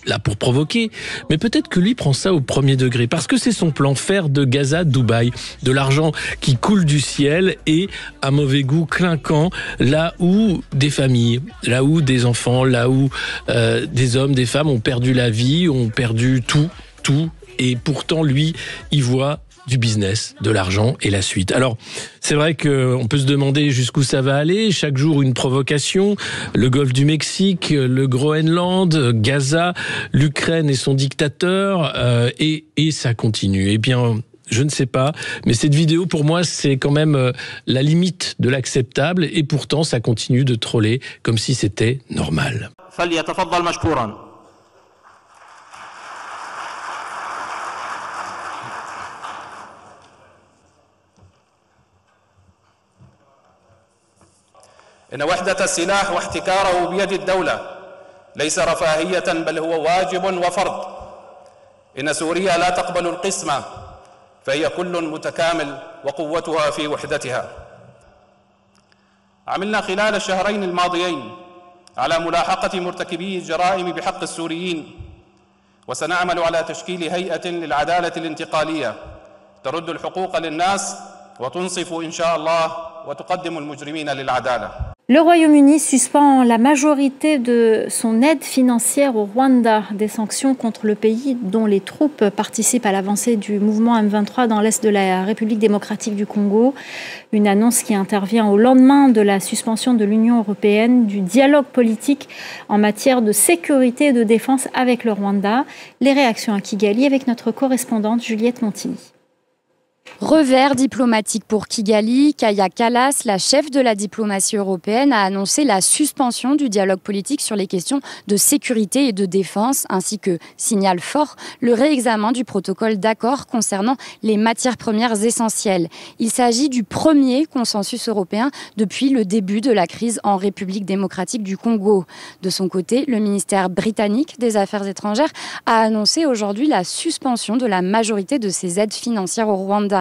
là pour provoquer, mais peut-être que lui prend ça au premier degré, parce que c'est son plan, faire de Gaza Dubaï, de l'argent qui coule du ciel et un mauvais goût clinquant, là où des familles, là où des enfants, là où des hommes, des femmes ont perdu la vie, ont perdu tout, et pourtant lui, il voit du business, de l'argent et la suite. Alors, c'est vrai qu'on peut se demander jusqu'où ça va aller. Chaque jour, une provocation. Le golfe du Mexique, le Groenland, Gaza, l'Ukraine et son dictateur, et ça continue. Eh bien, je ne sais pas, mais cette vidéo, pour moi, c'est quand même la limite de l'acceptable, et pourtant, ça continue de troller comme si c'était normal. إن وحدة السلاح واحتكاره بيد الدولة ليس رفاهية بل هو واجب وفرض. إن سوريا لا تقبل القسمة فهي كل متكامل وقوتها في وحدتها. عملنا خلال الشهرين الماضيين على ملاحقة مرتكبي الجرائم بحق السوريين، وسنعمل على تشكيل هيئة للعدالة الانتقالية ترد الحقوق للناس وتنصف إن شاء الله وتقدم المجرمين للعدالة. Le Royaume-Uni suspend la majorité de son aide financière au Rwanda, des sanctions contre le pays dont les troupes participent à l'avancée du mouvement M23 dans l'est de la République démocratique du Congo. Une annonce qui intervient au lendemain de la suspension de l'Union européenne du dialogue politique en matière de sécurité et de défense avec le Rwanda. Les réactions à Kigali avec notre correspondante Juliette Montini. Revers diplomatique pour Kigali, Kaja Kallas, la chef de la diplomatie européenne, a annoncé la suspension du dialogue politique sur les questions de sécurité et de défense, ainsi que, signal fort, le réexamen du protocole d'accord concernant les matières premières essentielles. Il s'agit du premier consensus européen depuis le début de la crise en République démocratique du Congo. De son côté, le ministère britannique des Affaires étrangères a annoncé aujourd'hui la suspension de la majorité de ses aides financières au Rwanda.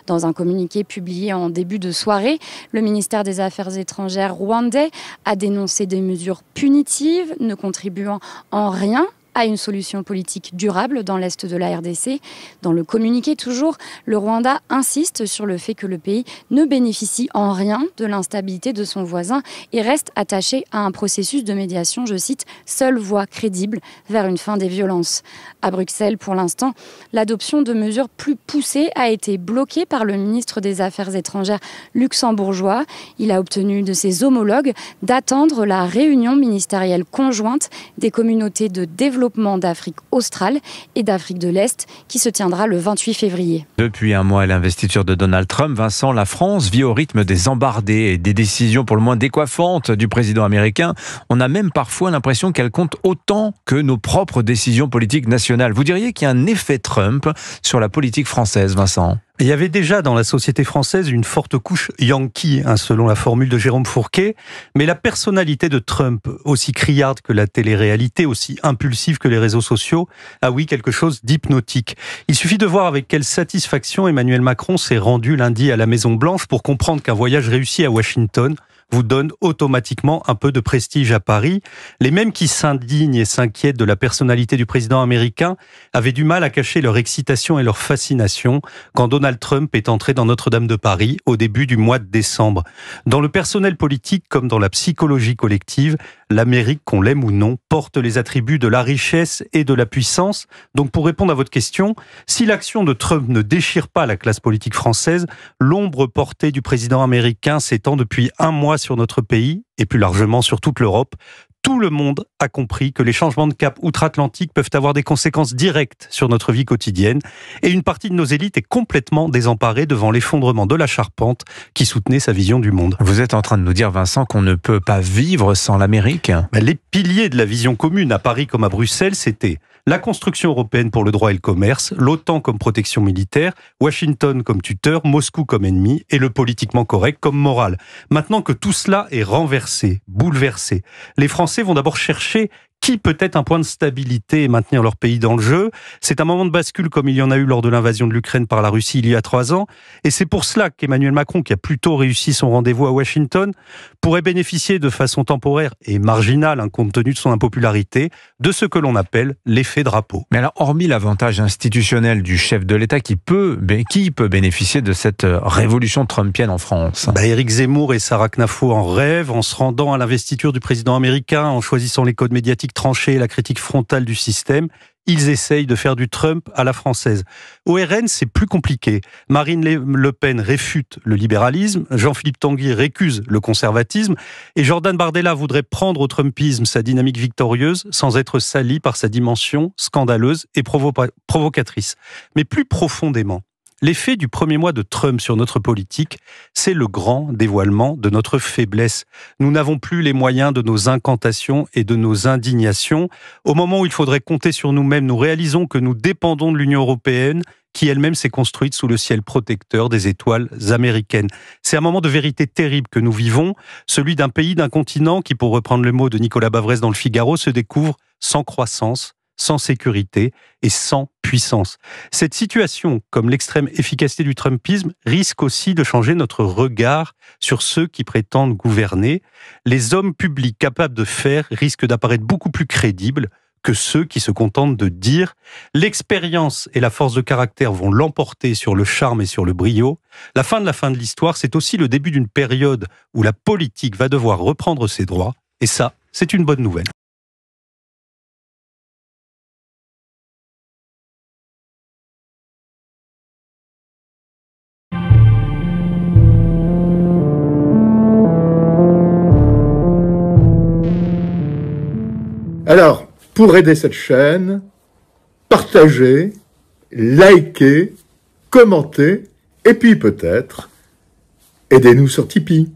Dans un communiqué publié en début de soirée, le ministère des Affaires étrangères rwandais a dénoncé des mesures punitives ne contribuant en rien à une solution politique durable dans l'est de la RDC. Dans le communiqué toujours, le Rwanda insiste sur le fait que le pays ne bénéficie en rien de l'instabilité de son voisin et reste attaché à un processus de médiation, je cite, « seule voie crédible vers une fin des violences ». À Bruxelles, pour l'instant, l'adoption de mesures plus poussées a été bloquée par le ministre des Affaires étrangères luxembourgeois. Il a obtenu de ses homologues d'attendre la réunion ministérielle conjointe des communautés de développement d'Afrique australe et d'Afrique de l'Est qui se tiendra le 28 février. Depuis un mois et l'investiture de Donald Trump, Vincent, la France vit au rythme des embardées et des décisions pour le moins décoiffantes du président américain. On a même parfois l'impression qu'elle compte autant que nos propres décisions politiques nationales. Vous diriez qu'il y a un effet Trump sur la politique française, Vincent ? Il y avait déjà dans la société française une forte couche yankee, selon la formule de Jérôme Fourquet, mais la personnalité de Trump, aussi criarde que la télé-réalité, aussi impulsive que les réseaux sociaux, a oui quelque chose d'hypnotique. Il suffit de voir avec quelle satisfaction Emmanuel Macron s'est rendu lundi à la Maison-Blanche pour comprendre qu'un voyage réussi à Washington vous donne automatiquement un peu de prestige à Paris. Les mêmes qui s'indignent et s'inquiètent de la personnalité du président américain avaient du mal à cacher leur excitation et leur fascination quand Donald Trump est entré dans Notre-Dame de Paris au début du mois de décembre. Dans le personnel politique comme dans la psychologie collective, l'Amérique, qu'on l'aime ou non, porte les attributs de la richesse et de la puissance. Donc pour répondre à votre question, si l'action de Trump ne déchire pas la classe politique française, l'ombre portée du président américain s'étend depuis un mois sur notre pays et plus largement sur toute l'Europe. Tout le monde a compris que les changements de cap outre-Atlantique peuvent avoir des conséquences directes sur notre vie quotidienne et une partie de nos élites est complètement désemparée devant l'effondrement de la charpente qui soutenait sa vision du monde. Vous êtes en train de nous dire, Vincent, qu'on ne peut pas vivre sans l'Amérique ? Les piliers de la vision commune à Paris comme à Bruxelles, c'était la construction européenne pour le droit et le commerce, l'OTAN comme protection militaire, Washington comme tuteur, Moscou comme ennemi et le politiquement correct comme moral. Maintenant que tout cela est renversé, bouleversé, les Français vont d'abord chercher qui peut être un point de stabilité et maintenir leur pays dans le jeu. C'est un moment de bascule comme il y en a eu lors de l'invasion de l'Ukraine par la Russie il y a 3 ans. Et c'est pour cela qu'Emmanuel Macron, qui a plutôt réussi son rendez-vous à Washington, pourrait bénéficier de façon temporaire et marginale, compte tenu de son impopularité, de ce que l'on appelle l'effet drapeau. Mais alors, hormis l'avantage institutionnel du chef de l'État, qui peut bénéficier de cette révolution trumpienne en France ? Éric Zemmour et Sarah Knafo en rêvent en se rendant à l'investiture du président américain, en choisissant les codes médiatiques tranchés et la critique frontale du système. Ils essayent de faire du Trump à la française. Au RN, c'est plus compliqué. Marine Le Pen réfute le libéralisme, Jean-Philippe Tanguy récuse le conservatisme, et Jordan Bardella voudrait prendre au Trumpisme sa dynamique victorieuse sans être sali par sa dimension scandaleuse et provocatrice. Mais plus profondément, l'effet du premier mois de Trump sur notre politique, c'est le grand dévoilement de notre faiblesse. Nous n'avons plus les moyens de nos incantations et de nos indignations. Au moment où il faudrait compter sur nous-mêmes, nous réalisons que nous dépendons de l'Union européenne, qui elle-même s'est construite sous le ciel protecteur des étoiles américaines. C'est un moment de vérité terrible que nous vivons, celui d'un pays, d'un continent qui, pour reprendre le mot de Nicolas Bavrez dans le Figaro, se découvre sans croissance, sans sécurité et sans puissance. Cette situation, comme l'extrême efficacité du Trumpisme, risque aussi de changer notre regard sur ceux qui prétendent gouverner. Les hommes publics capables de faire risquent d'apparaître beaucoup plus crédibles que ceux qui se contentent de dire. L'expérience et la force de caractère vont l'emporter sur le charme et sur le brio. La fin de l'histoire, c'est aussi le début d'une période où la politique va devoir reprendre ses droits. Et ça, c'est une bonne nouvelle. Alors, pour aider cette chaîne, partagez, likez, commentez, et puis peut-être, aidez-nous sur Tipeee.